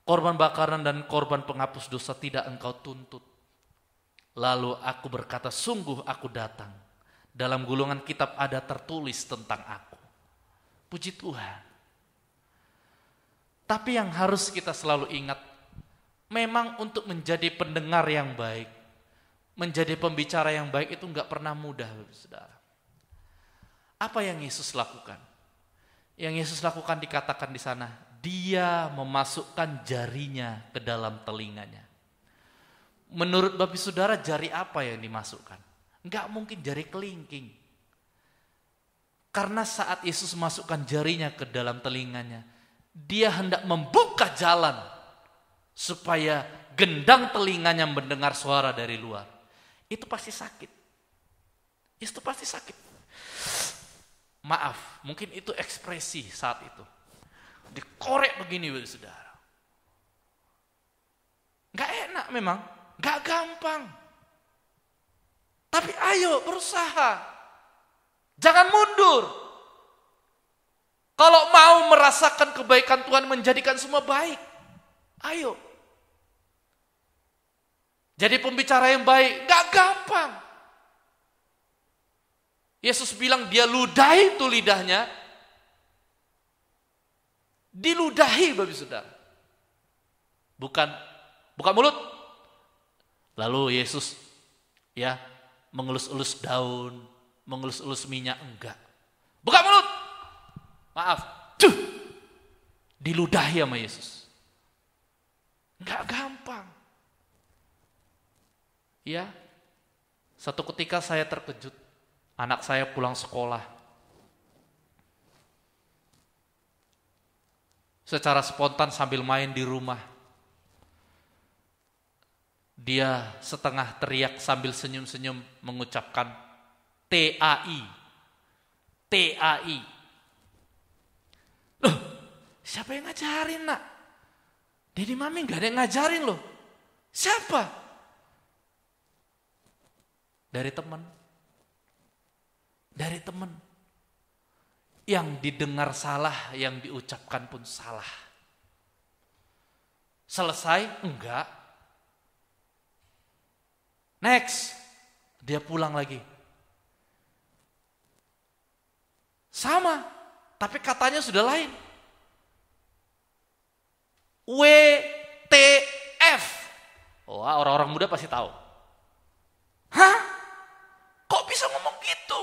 Korban bakaran dan korban penghapus dosa tidak engkau tuntut. Lalu aku berkata, sungguh aku datang. Dalam gulungan kitab ada tertulis tentang aku. Puji Tuhan. Tapi yang harus kita selalu ingat, memang untuk menjadi pendengar yang baik, menjadi pembicara yang baik itu enggak pernah mudah, saudara. Apa yang Yesus lakukan? Yang Yesus lakukan dikatakan di sana, dia memasukkan jarinya ke dalam telinganya. Menurut Bapak Saudara, jari apa yang dimasukkan? Enggak mungkin jari kelingking. Karena saat Yesus masukkan jarinya ke dalam telinganya, dia hendak membuka jalan supaya gendang telinganya mendengar suara dari luar. Itu pasti sakit. Itu pasti sakit. Maaf, mungkin itu ekspresi saat itu. Dikorek begini, saudara. Gak enak memang, gak gampang. Tapi ayo berusaha. Jangan mundur. Kalau mau merasakan kebaikan Tuhan, menjadikan semua baik, ayo. Jadi pembicara yang baik, gak gampang. Yesus bilang dia ludahi itu lidahnya. Diludahi, Bapak Saudara. Bukan mulut. Lalu Yesus mengelus-elus daun, mengelus-elus minyak, enggak. Buka mulut. Maaf. Diludahi sama Yesus. Enggak gampang. Ya, satu ketika saya terkejut, anak saya pulang sekolah. Secara spontan sambil main di rumah, dia setengah teriak sambil senyum-senyum mengucapkan TAI. TAI. Loh, siapa yang ngajarin, nak? Dedi mami gak ada yang ngajarin loh. Siapa? Dari teman. Yang didengar salah, yang diucapkan pun salah. Selesai? Enggak. Next. Dia pulang lagi. Sama, tapi katanya sudah lain. WTF. Wah, orang-orang muda pasti tahu. Hah? Kok bisa ngomong gitu?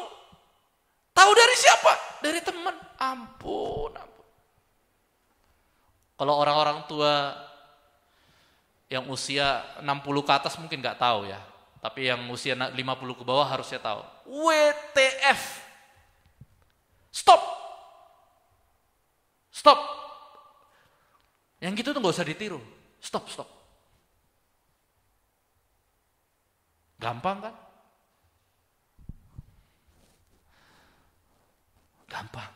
Tahu dari siapa? Dari teman. Ampun. Kalau orang-orang tua yang usia 60 ke atas mungkin gak tahu ya. Tapi yang usia 50 ke bawah harusnya tahu. WTF. Stop. Yang gitu tuh gak usah ditiru. Stop. Gampang kan? Gampang.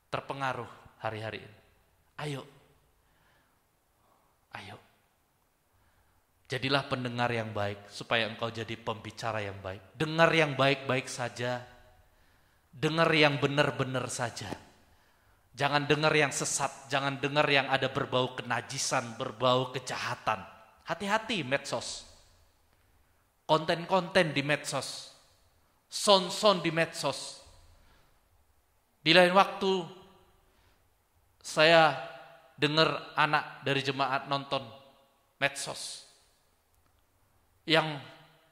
Terpengaruh hari-hari ini. Ayo. Jadilah pendengar yang baik supaya engkau jadi pembicara yang baik. Dengar yang baik-baik saja. Dengar yang benar-benar saja. Jangan dengar yang sesat, jangan dengar yang ada berbau kenajisan, berbau kejahatan. Hati-hati medsos. Konten-konten di medsos. Son-son di medsos. Di lain waktu saya dengar anak dari jemaat nonton medsos yang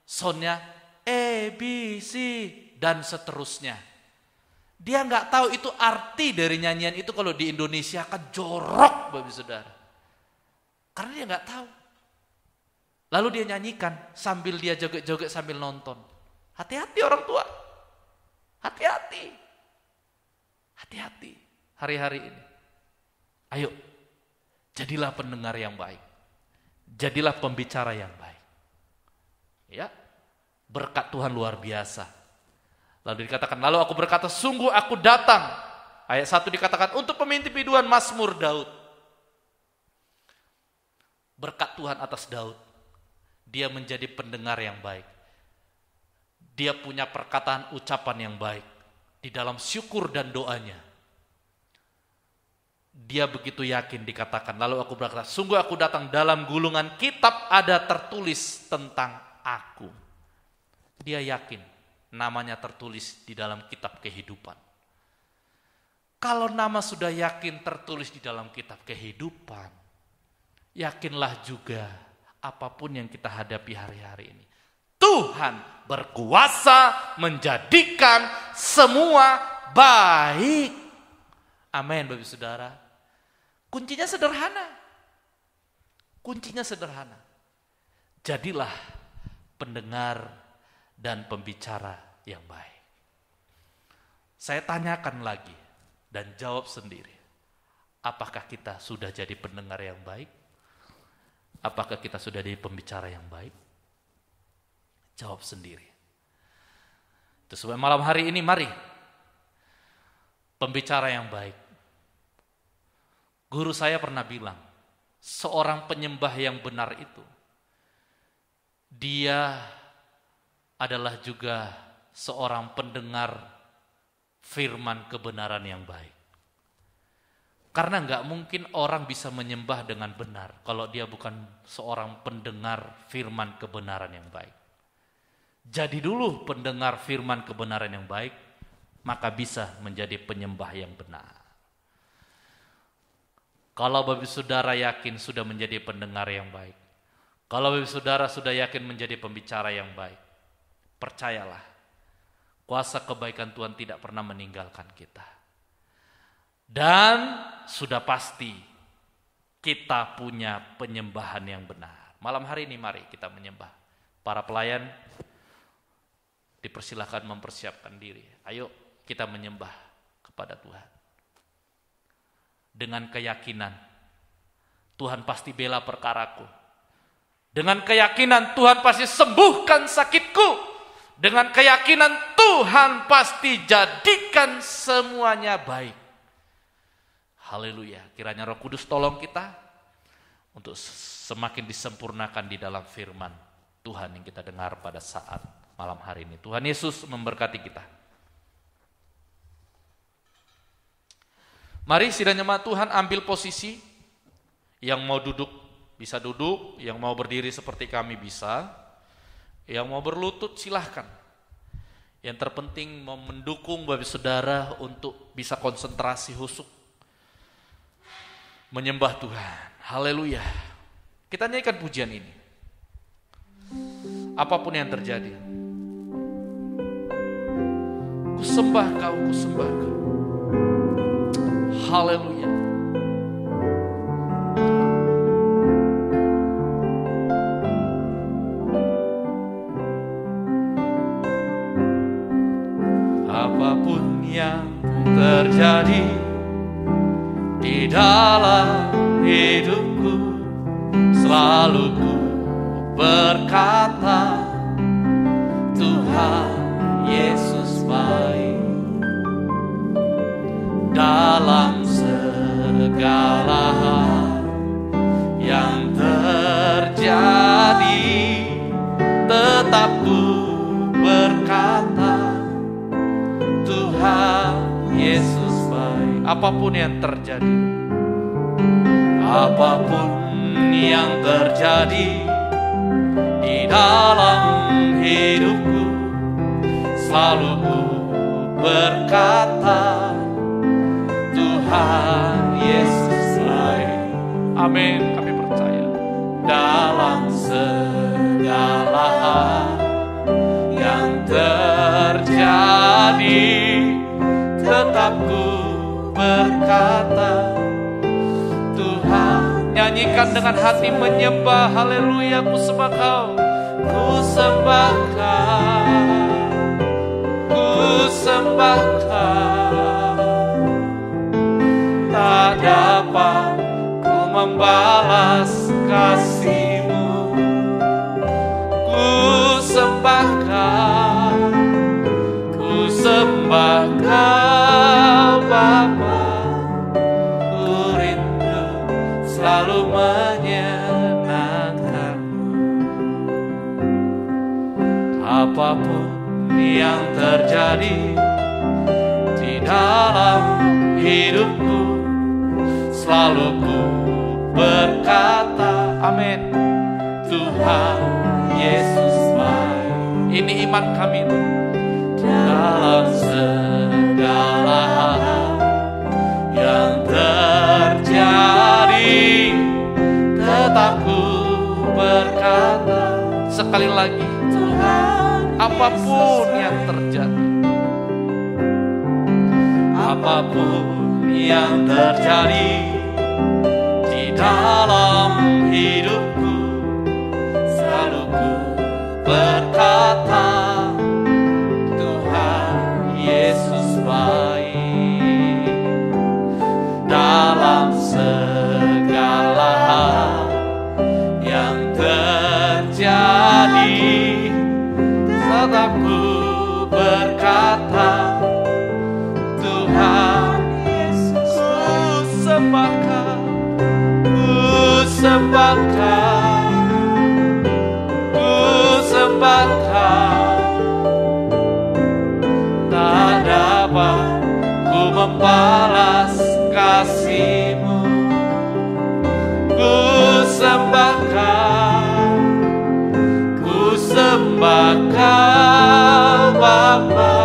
soundnya A, B, C dan seterusnya. Dia nggak tahu itu arti dari nyanyian itu kalau di Indonesia kan jorok, Bapak Saudara. Karena dia nggak tahu. Lalu dia nyanyikan sambil dia joget-joget sambil nonton. Hati-hati orang tua. Hati-hati. Hati-hati hari-hari ini. Ayo, jadilah pendengar yang baik. Jadilah pembicara yang baik. Ya, berkat Tuhan luar biasa. Lalu dikatakan, lalu aku berkata, sungguh aku datang. Ayat 1 dikatakan, untuk memintip hidupan Mazmur Daud. Berkat Tuhan atas Daud. Dia menjadi pendengar yang baik. Dia punya perkataan ucapan yang baik. Di dalam syukur dan doanya. Dia begitu yakin dikatakan, lalu aku berkata, sungguh aku datang, dalam gulungan kitab ada tertulis tentang aku. Dia yakin namanya tertulis di dalam kitab kehidupan. Kalau nama sudah yakin tertulis di dalam kitab kehidupan, yakinlah juga apapun yang kita hadapi hari-hari ini, Tuhan berkuasa menjadikan semua baik. Amin, Bapak Saudara. Kuncinya sederhana. Kuncinya sederhana. Jadilah pendengar dan pembicara yang baik. Saya tanyakan lagi dan jawab sendiri. Apakah kita sudah jadi pendengar yang baik? Apakah kita sudah jadi pembicara yang baik? Jawab sendiri. Itu sebab malam hari ini mari pembicara yang baik. Guru saya pernah bilang, seorang penyembah yang benar itu, dia adalah juga seorang pendengar firman kebenaran yang baik. Karena enggak mungkin orang bisa menyembah dengan benar kalau dia bukan seorang pendengar firman kebenaran yang baik. Jadi dulu pendengar firman kebenaran yang baik, maka bisa menjadi penyembah yang benar. Kalau Bapak Saudara yakin sudah menjadi pendengar yang baik, kalau Bapak Saudara sudah yakin menjadi pembicara yang baik, percayalah, kuasa kebaikan Tuhan tidak pernah meninggalkan kita. Dan sudah pasti kita punya penyembahan yang benar. Malam hari ini mari kita menyembah. Para pelayan dipersilahkan mempersiapkan diri. Ayo kita menyembah kepada Tuhan. Dengan keyakinan Tuhan pasti bela perkaraku. Dengan keyakinan Tuhan pasti sembuhkan sakitku. Dengan keyakinan Tuhan pasti jadikan semuanya baik. Haleluya. Kiranya Roh Kudus tolong kita untuk semakin disempurnakan di dalam firman Tuhan yang kita dengar pada saat malam hari ini. Tuhan Yesus memberkati kita. Mari sidang jemaat Tuhan ambil posisi. Yang mau duduk bisa duduk, yang mau berdiri seperti kami bisa, yang mau berlutut silahkan. Yang terpenting mau mendukung Bapak Saudara untuk bisa konsentrasi khusyuk menyembah Tuhan. Haleluya. Kita nyanyikan pujian ini. Apapun yang terjadi, ku sembah Kau, ku sembah Kau. Haleluya. Apapun yang terjadi di dalam hidupku, selalu ku berkata, Tuhan Yesus baik. Dalam segala hal yang terjadi, tetap ku berkata, Tuhan Yesus baik. Apapun yang terjadi, apapun yang terjadi di dalam hidupku, selalu ku berkata, Tuhan Yesus baik. Amin, kami percaya. Dalam segala hal yang terjadi, tetap ku berkata, Tuhan. Nyanyikan dengan hati menyembah. Haleluya, ku sembah Kau, ku sembah Kau, ku sembah apapun yang terjadi di dalam hidupku, selalu ku berkata, amin, Tuhan Yesus baik. Ini iman kami dalam segala hal yang terjadi, tetap ku berkata. Sekali lagi, Tuhan, apapun yang terjadi, apapun yang terjadi di dalam hidupku, selalu ku berkata, Tuhan Yesus baik. Dalam segala hal yang terjadi, tetap ku berkata, Tuhan Yesus, ku sembahkan, ku sembahkan, ku sembahkan. Tak dapat ku membalas kasih-Mu, ku sembahkan, ku sembahkan Bapa.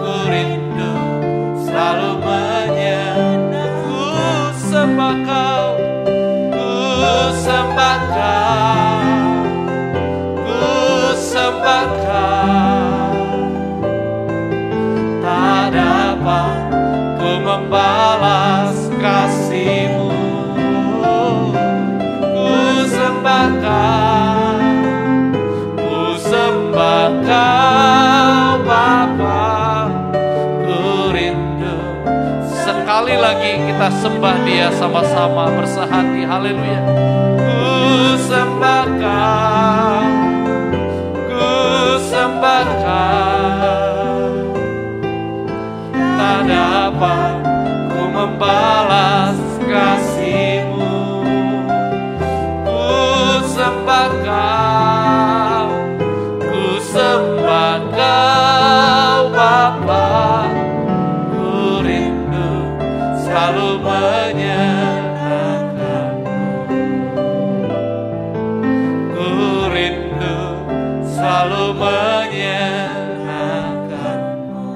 Ku rindu selalu menyenangkan, ku sembahkan, ku sembahkan, ku sembahkan. Tak dapat ku membalas kasih-Mu, ku sembahkan, ku sembahkan Bapa. Ku rindu. Sekali lagi kita sembah Dia sama-sama bersehati, haleluya. Ku sembahkan, ku sembahkan. Tak dapat ku membalas kasih-Mu, ku sembahkan, ku sembahkan Bapa. Ku rindu selalu menyenangkan-Mu, ku rindu selalu menyenangkan-Mu.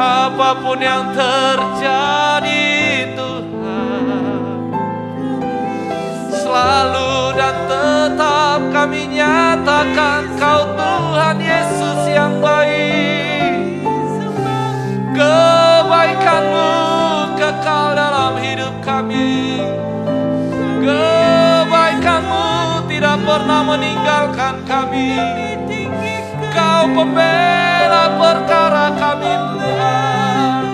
Apapun yang terjadi, Tuhan, selalu dan tetap kami nyatakan Kau Tuhan Yesus yang baik. Kebaikan-Mu kekal dalam hidup kami, kebaikan-Mu tidak pernah meninggalkan kami. Kau pembela perkara kami, Tuhan.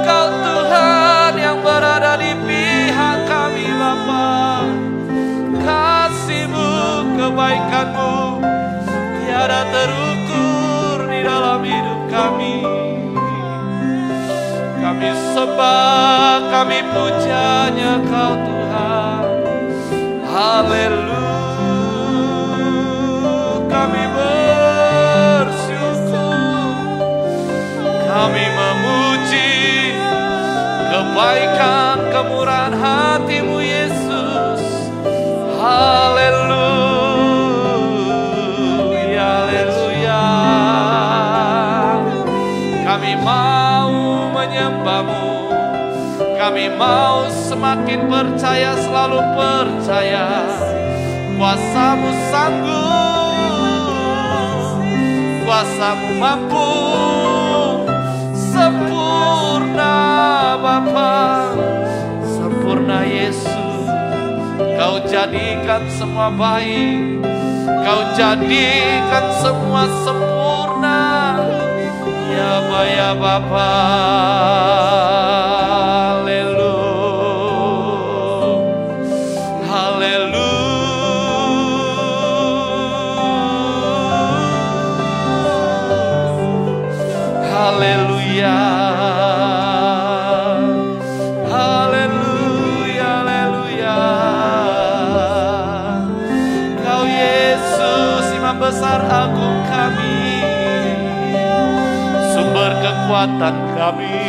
Kau Tuhan yang berada di pihak kami, Bapa. Kasih-Mu, kebaikan-Mu tiada terukur di dalam hidup kami. Kami sembah, kami pujanya Kau Tuhan. Haleluya. Kami bersyukur, kami memuji kebaikan kemurahan hati-Mu, Yesus. Haleluya, haleluya. Kami mau menyembah-Mu, kami mau semakin percaya, selalu percaya. Kuasa-Mu sanggup, kuasa-Mu mampu, sempurna Bapa, sempurna Yesus. Kau jadikan semua baik, Kau jadikan semua sempurna, ya Bapa. Haleluya, haleluya. Haleluya, haleluya, haleluya. Kau Yesus, Imam besar agung kami, sumber kekuatan kami,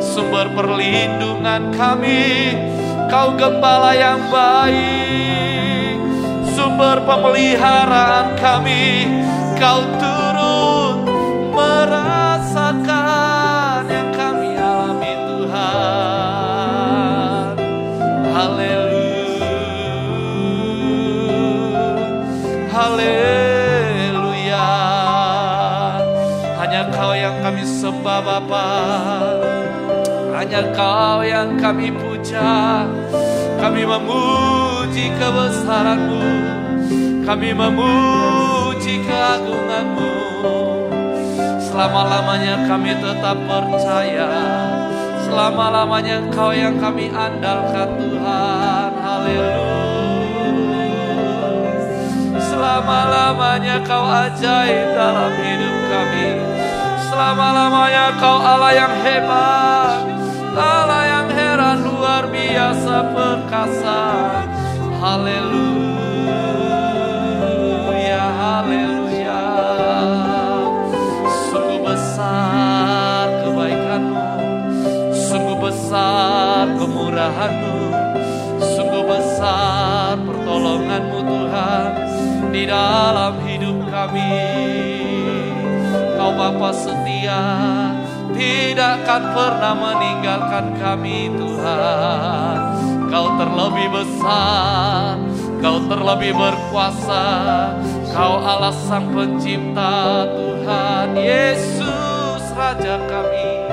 sumber perlindungan kami. Kau gembala yang baik, sumber pemeliharaan kami. Kau turun merasakan yang kami alami Tuhan. Haleluya, haleluya. Hanya Kau yang kami sembah Bapa, hanya Kau yang kami puja. Kami memuji kebesaran-Mu, kami memuji keagungan-Mu. Selama-lamanya kami tetap percaya, selama-lamanya Kau yang kami andalkan Tuhan. Haleluya. Selama-lamanya Kau ajaib dalam hidup kami. Selama-lamanya Kau Allah yang hebat, Allah yang heran, luar biasa perkasa. Haleluya, haleluya. Sungguh besar kebaikan-Mu, sungguh besar kemurahan-Mu, sungguh besar pertolongan-Mu Tuhan di dalam hidup kami. Kau Bapa setia, tidak akan pernah meninggalkan kami Tuhan. Kau terlebih besar, Kau terlebih berkuasa. Kau Allah Sang Pencipta Tuhan Yesus Raja kami.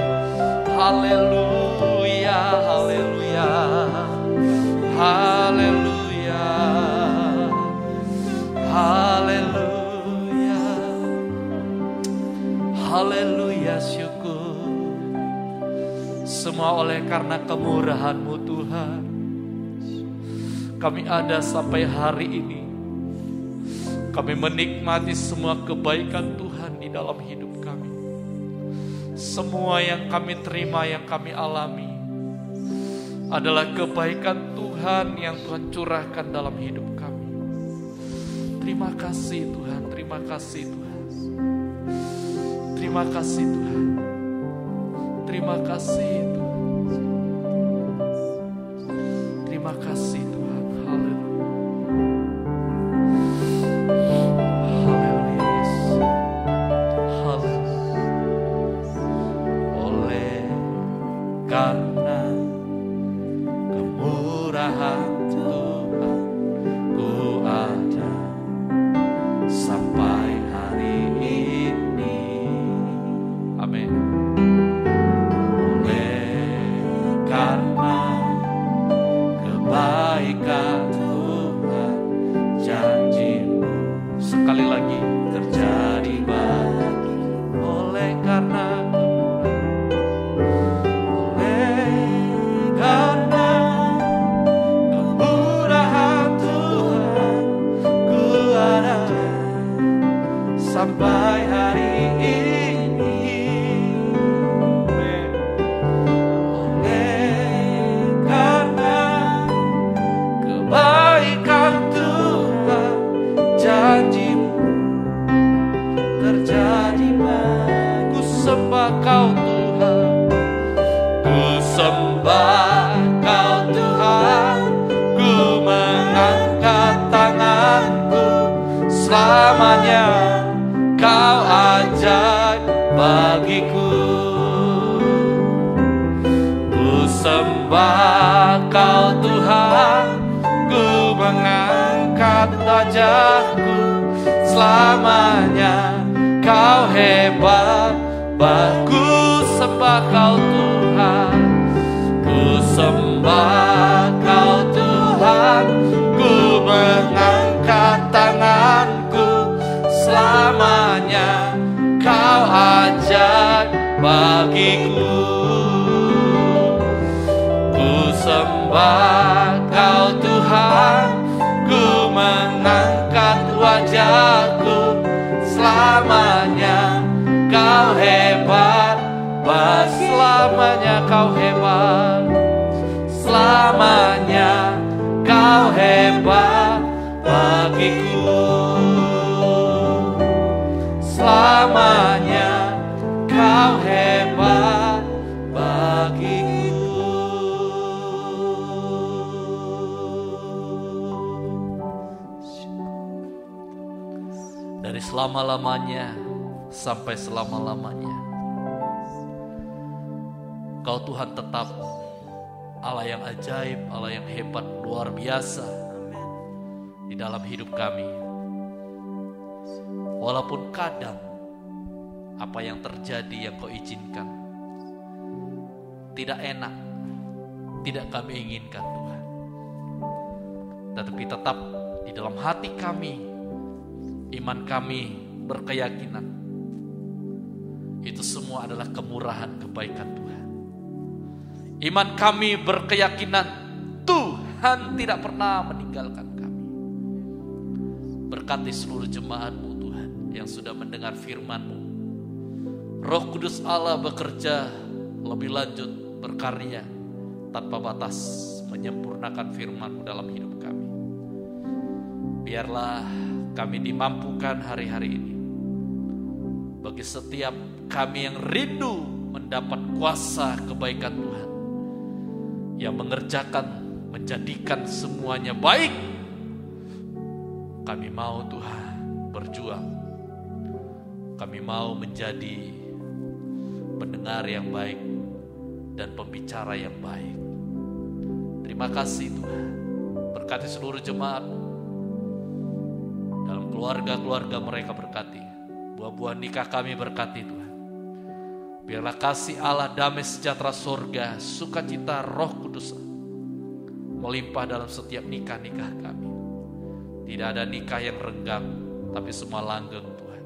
Haleluya, haleluya, haleluya, haleluya, haleluya. Syukur semua oleh karena kemurahan-Mu Tuhan, kami ada sampai hari ini. Kami menikmati semua kebaikan Tuhan di dalam hidup kami. Semua yang kami terima, yang kami alami adalah kebaikan Tuhan yang Tuhan curahkan dalam hidup kami. Terima kasih Tuhan, terima kasih Tuhan. Terima kasih Tuhan. Terima kasih Tuhan. Terima kasih Tuhan. Karena kemurahan Tuhan, ku ada sampai hari ini. Amin. Oleh karena kebaikan Tuhan, janji-Mu sekali lagi terjadi bagi. Oleh karena sampai hari ini. Oleh karena kebaikan Tuhan, janji-Mu terjadi. Ku sembah Kau Tuhan, ku sembah Kau Tuhan, ku mengangkat tanganku. Selamanya Kau ajaib bagiku. Ku sembah Kau Tuhan, ku mengangkat wajahku. Selamanya Kau hebat, ku sembah Kau Tuhan. Ku sembah Kau Tuhan, ku mengangkat tanganku. Selamanya Kau ajaib bagiku. Ku sembah Kau Tuhan, ku mengangkat wajahku. Selamanya Kau hebat, selamanya kau hebat, selamanya kau hebat bagiku, selamanya kau hebat bagiku. Dari selama-lamanya sampai selama-lamanya, Kau Tuhan tetap Allah yang ajaib, Allah yang hebat, luar biasa di dalam hidup kami. Walaupun kadang apa yang terjadi yang Kau izinkan tidak enak, tidak kami inginkan Tuhan, tetapi tetap di dalam hati kami, iman kami berkeyakinan itu semua adalah kemurahan kebaikan Tuhan. Iman kami berkeyakinan Tuhan tidak pernah meninggalkan kami. Berkati seluruh jemaat-Mu Tuhan yang sudah mendengar firman-Mu. Roh Kudus Allah bekerja lebih lanjut, berkarya tanpa batas, menyempurnakan firman-Mu dalam hidup kami. Biarlah kami dimampukan hari-hari ini bagi setiap kami yang rindu mendapat kuasa kebaikan Tuhan, yang mengerjakan, menjadikan semuanya baik. Kami mau Tuhan berjuang. Kami mau menjadi pendengar yang baik dan pembicara yang baik. Terima kasih Tuhan. Berkati seluruh jemaat, dalam keluarga-keluarga mereka berkati. Buah-buah nikah kami berkati Tuhan. Biarlah kasih Allah, damai sejahtera surga, sukacita Roh Kudus melimpah dalam setiap nikah-nikah kami. Tidak ada nikah yang renggang, tapi semua langgeng Tuhan.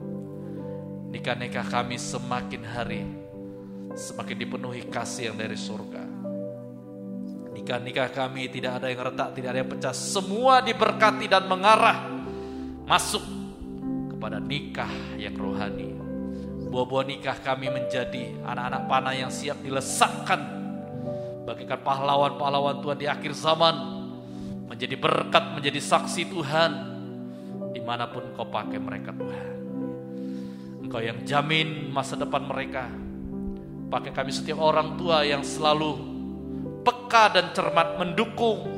Nikah-nikah kami semakin hari semakin dipenuhi kasih yang dari surga. Nikah-nikah kami tidak ada yang retak, tidak ada yang pecah, semua diberkati dan mengarah masuk kepada nikah yang rohani. Buah-buah nikah kami menjadi anak-anak panah yang siap dilesakkan bagaikan pahlawan-pahlawan Tuhan di akhir zaman, menjadi berkat, menjadi saksi Tuhan dimanapun Kau pakai mereka Tuhan. Engkau yang jamin masa depan mereka. Pakai kami setiap orang tua yang selalu peka dan cermat mendukung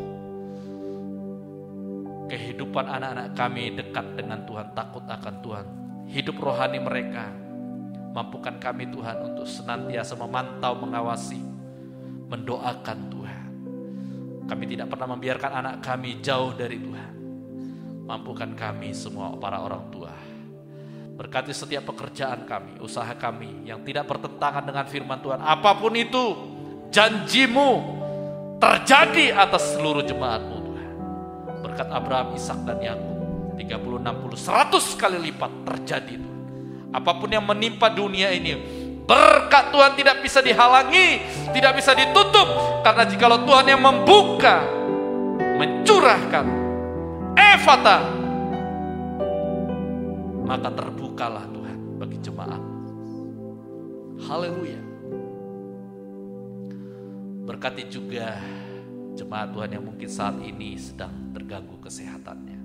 kehidupan anak-anak kami dekat dengan Tuhan, takut akan Tuhan, hidup rohani mereka. Mampukan kami Tuhan untuk senantiasa memantau, mengawasi, mendoakan Tuhan. Kami tidak pernah membiarkan anak kami jauh dari Tuhan. Mampukan kami semua para orang tua. Berkati setiap pekerjaan kami, usaha kami yang tidak bertentangan dengan firman Tuhan. Apapun itu, janji-Mu terjadi atas seluruh jemaat-Mu Tuhan. Berkat Abraham, Ishak dan Yakub 30, 60, 100 kali lipat terjadi Tuhan. Apapun yang menimpa dunia ini, berkat Tuhan tidak bisa dihalangi, tidak bisa ditutup. Karena jikalau Tuhan yang membuka, mencurahkan Efata, maka terbukalah Tuhan bagi jemaat. Haleluya. Berkati juga jemaat Tuhan yang mungkin saat ini sedang terganggu kesehatannya,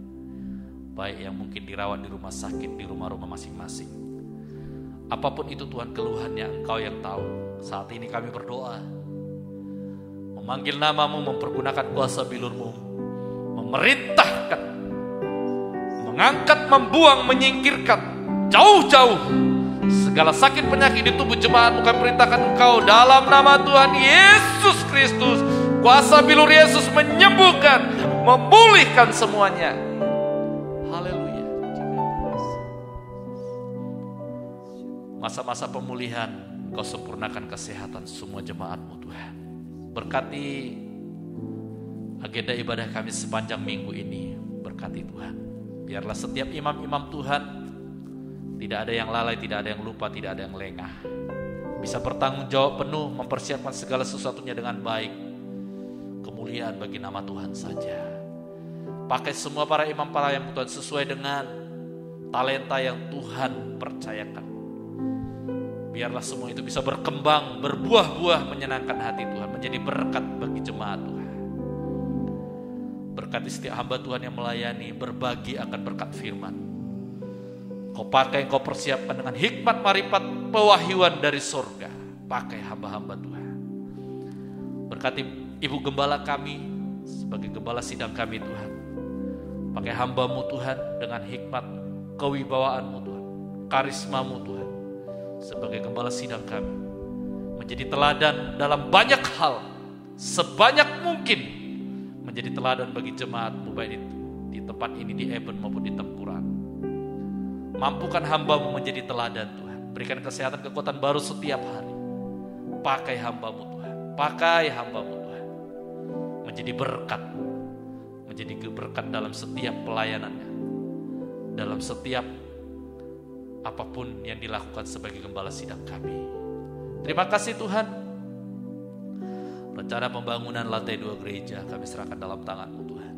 baik yang mungkin dirawat di rumah sakit, di rumah-rumah masing-masing. Apapun itu Tuhan keluhannya, Engkau yang tahu. Saat ini kami berdoa, memanggil nama-Mu, mempergunakan kuasa bilur-Mu, memerintahkan, mengangkat, membuang, menyingkirkan jauh-jauh segala sakit penyakit di tubuh jemaat-Mu. Kami perintahkan Engkau dalam nama Tuhan Yesus Kristus. Kuasa bilur Yesus menyembuhkan, memulihkan semuanya. Haleluya. Masa-masa pemulihan, Kau sempurnakan kesehatan semua jemaat-Mu Tuhan. Berkati agenda ibadah kami sepanjang minggu ini. Berkati Tuhan. Biarlah setiap imam-imam Tuhan tidak ada yang lalai, tidak ada yang lupa, tidak ada yang lengah. Bisa bertanggung jawab penuh, mempersiapkan segala sesuatunya dengan baik. Kemuliaan bagi nama Tuhan saja. Pakai semua para imam, para yang Tuhan sesuai dengan talenta yang Tuhan percayakan. Biarlah semua itu bisa berkembang, berbuah-buah menyenangkan hati Tuhan, menjadi berkat bagi jemaat Tuhan. Berkati setiap hamba Tuhan yang melayani, berbagi akan berkat firman. Kau pakai, kau persiapkan dengan hikmat, marifat, pewahyuan dari surga. Pakai hamba-hamba Tuhan. Berkati Ibu Gembala kami sebagai gembala sidang kami Tuhan. Pakai hamba-Mu Tuhan dengan hikmat, kewibawaan-Mu Tuhan, karisma-Mu Tuhan. Sebagai gembala sidang kami, menjadi teladan dalam banyak hal, sebanyak mungkin menjadi teladan bagi jemaat-Mu, baik di tempat ini, di Eben maupun di Tempuran. Mampukan hamba-Mu menjadi teladan Tuhan. Berikan kesehatan, kekuatan baru setiap hari. Pakai hamba-Mu Tuhan, pakai hamba-Mu Tuhan, menjadi berkat, menjadi berkat dalam setiap pelayanannya, dalam setiap apapun yang dilakukan sebagai gembala sidang kami. Terima kasih Tuhan. Rencana pembangunan lantai 2 gereja kami serahkan dalam tangan-Mu Tuhan.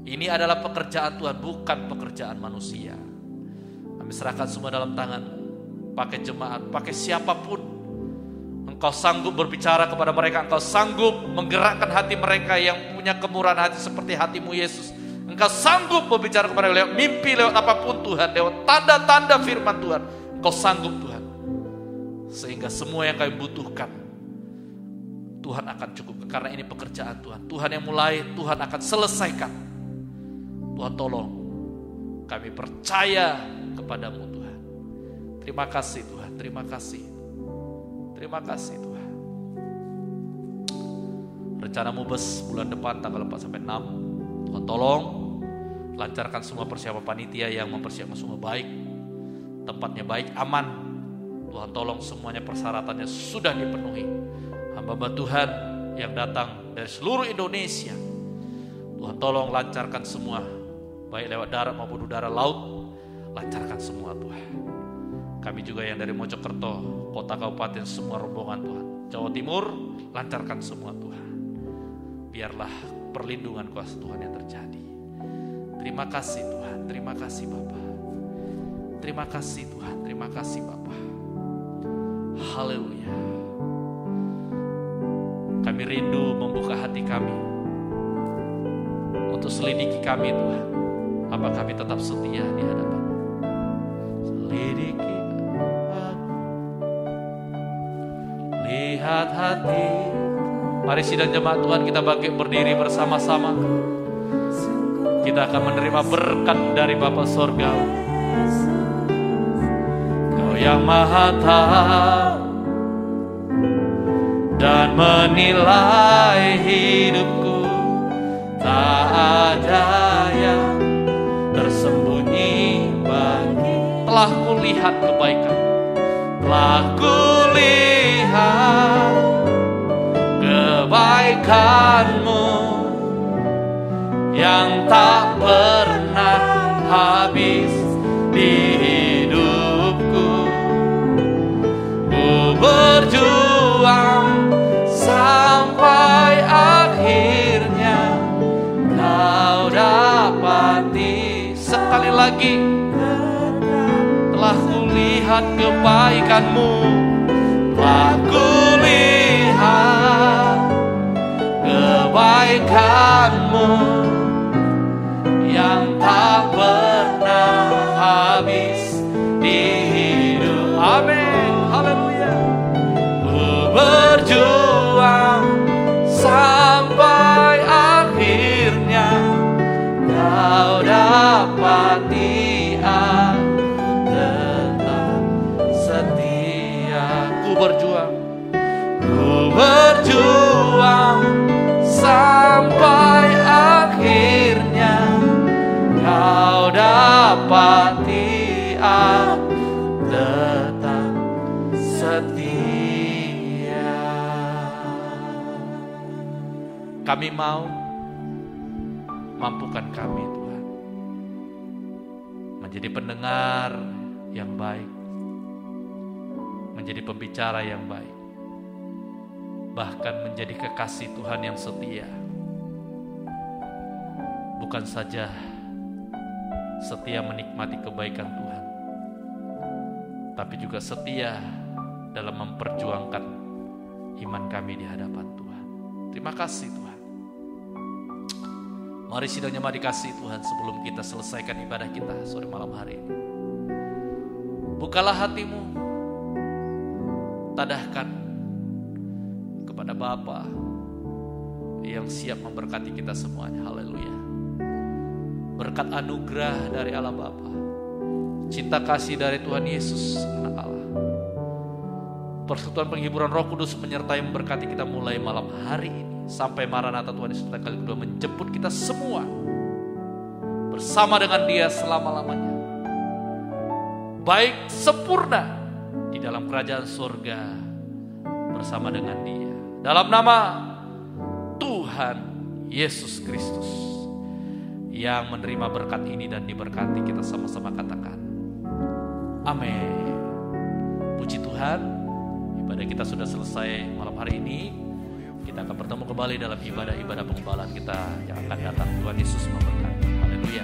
Ini adalah pekerjaan Tuhan, bukan pekerjaan manusia. Kami serahkan semua dalam tangan-Mu. Pakai jemaat, pakai siapapun. Engkau sanggup berbicara kepada mereka, Engkau sanggup menggerakkan hati mereka yang punya kemurahan hati seperti hati-Mu Yesus. Engkau sanggup berbicara kepada mereka lewat mimpi, lewat apapun Tuhan, lewat tanda-tanda firman Tuhan. Engkau sanggup Tuhan. Sehingga semua yang kami butuhkan, Tuhan akan cukupkan. Karena ini pekerjaan Tuhan. Tuhan yang mulai, Tuhan akan selesaikan. Tuhan tolong. Kami percaya kepadamu Tuhan. Terima kasih Tuhan, terima kasih. Terima kasih Tuhan. Rencana Mubes bulan depan tanggal 4 sampai 6. Tuhan tolong lancarkan semua persiapan panitia yang mempersiapkan semua baik. Tempatnya baik, aman. Tuhan tolong semuanya persyaratannya sudah dipenuhi. Hamba-hamba Tuhan yang datang dari seluruh Indonesia, Tuhan tolong lancarkan semua. Baik lewat darat maupun udara, laut. Lancarkan semua Tuhan. Kami juga yang dari Mojokerto, kota kabupaten, semua rombongan Tuhan. Jawa Timur, lancarkan semua Tuhan. Biarlah perlindungan kuasa Tuhan yang terjadi. Terima kasih Tuhan, terima kasih Bapa. Terima kasih Tuhan, terima kasih Bapa. Haleluya. Kami rindu membuka hati kami untuk selidiki kami Tuhan. Apa kami tetap setia di hadapan? Selidiki aku, lihat hati. Mari sidang jemaat Tuhan, kita bangkit berdiri bersama-sama. Kita akan menerima berkat dari Bapa Sorga. Kau yang Maha Tahu dan menilai hidupku, tak ada yang tersembunyi bagi. Telah kulihat kebaikan, telah kulihat kebaikan-Mu yang tak pernah habis di hidupku. Ku berjuang sampai akhirnya Kau dapati. Sekali lagi, telah kulihat kebaikan-Mu, telah kulihat kebaikan-Mu yang tak pernah habis di hidup. Amin, haleluya. Ku berjuang sampai akhirnya Kau dapati aku tetap setia. Ku berjuang sampai akhirnya Kau dapati aku tetap setia. Kami mau, mampukan kami Tuhan menjadi pendengar yang baik, menjadi pembicara yang baik, bahkan menjadi kekasih Tuhan yang setia. Bukan saja setia menikmati kebaikan Tuhan, tapi juga setia dalam memperjuangkan iman kami di hadapan Tuhan. Terima kasih Tuhan. Mari sidang jemaat dikasih Tuhan, sebelum kita selesaikan ibadah kita sore malam hari ini, bukalah hatimu, tadahkan kepada Bapa yang siap memberkati kita semuanya. Haleluya. Berkat anugerah dari Allah Bapa, cinta kasih dari Tuhan Yesus Anak Allah, persekutuan penghiburan Roh Kudus menyertai memberkati kita mulai malam hari ini sampai Maranatha Tuhan Yesus datang kali kedua, menjemput kita semua bersama dengan Dia selama-lamanya, baik sempurna di dalam kerajaan surga bersama dengan Dia. Dalam nama Tuhan Yesus Kristus yang menerima berkat ini dan diberkati, kita sama-sama katakan amin. Puji Tuhan, ibadah kita sudah selesai malam hari ini. Kita akan bertemu kembali dalam ibadah-ibadah pengembalaan kita yang akan datang. Tuhan Yesus memberkati. Haleluya.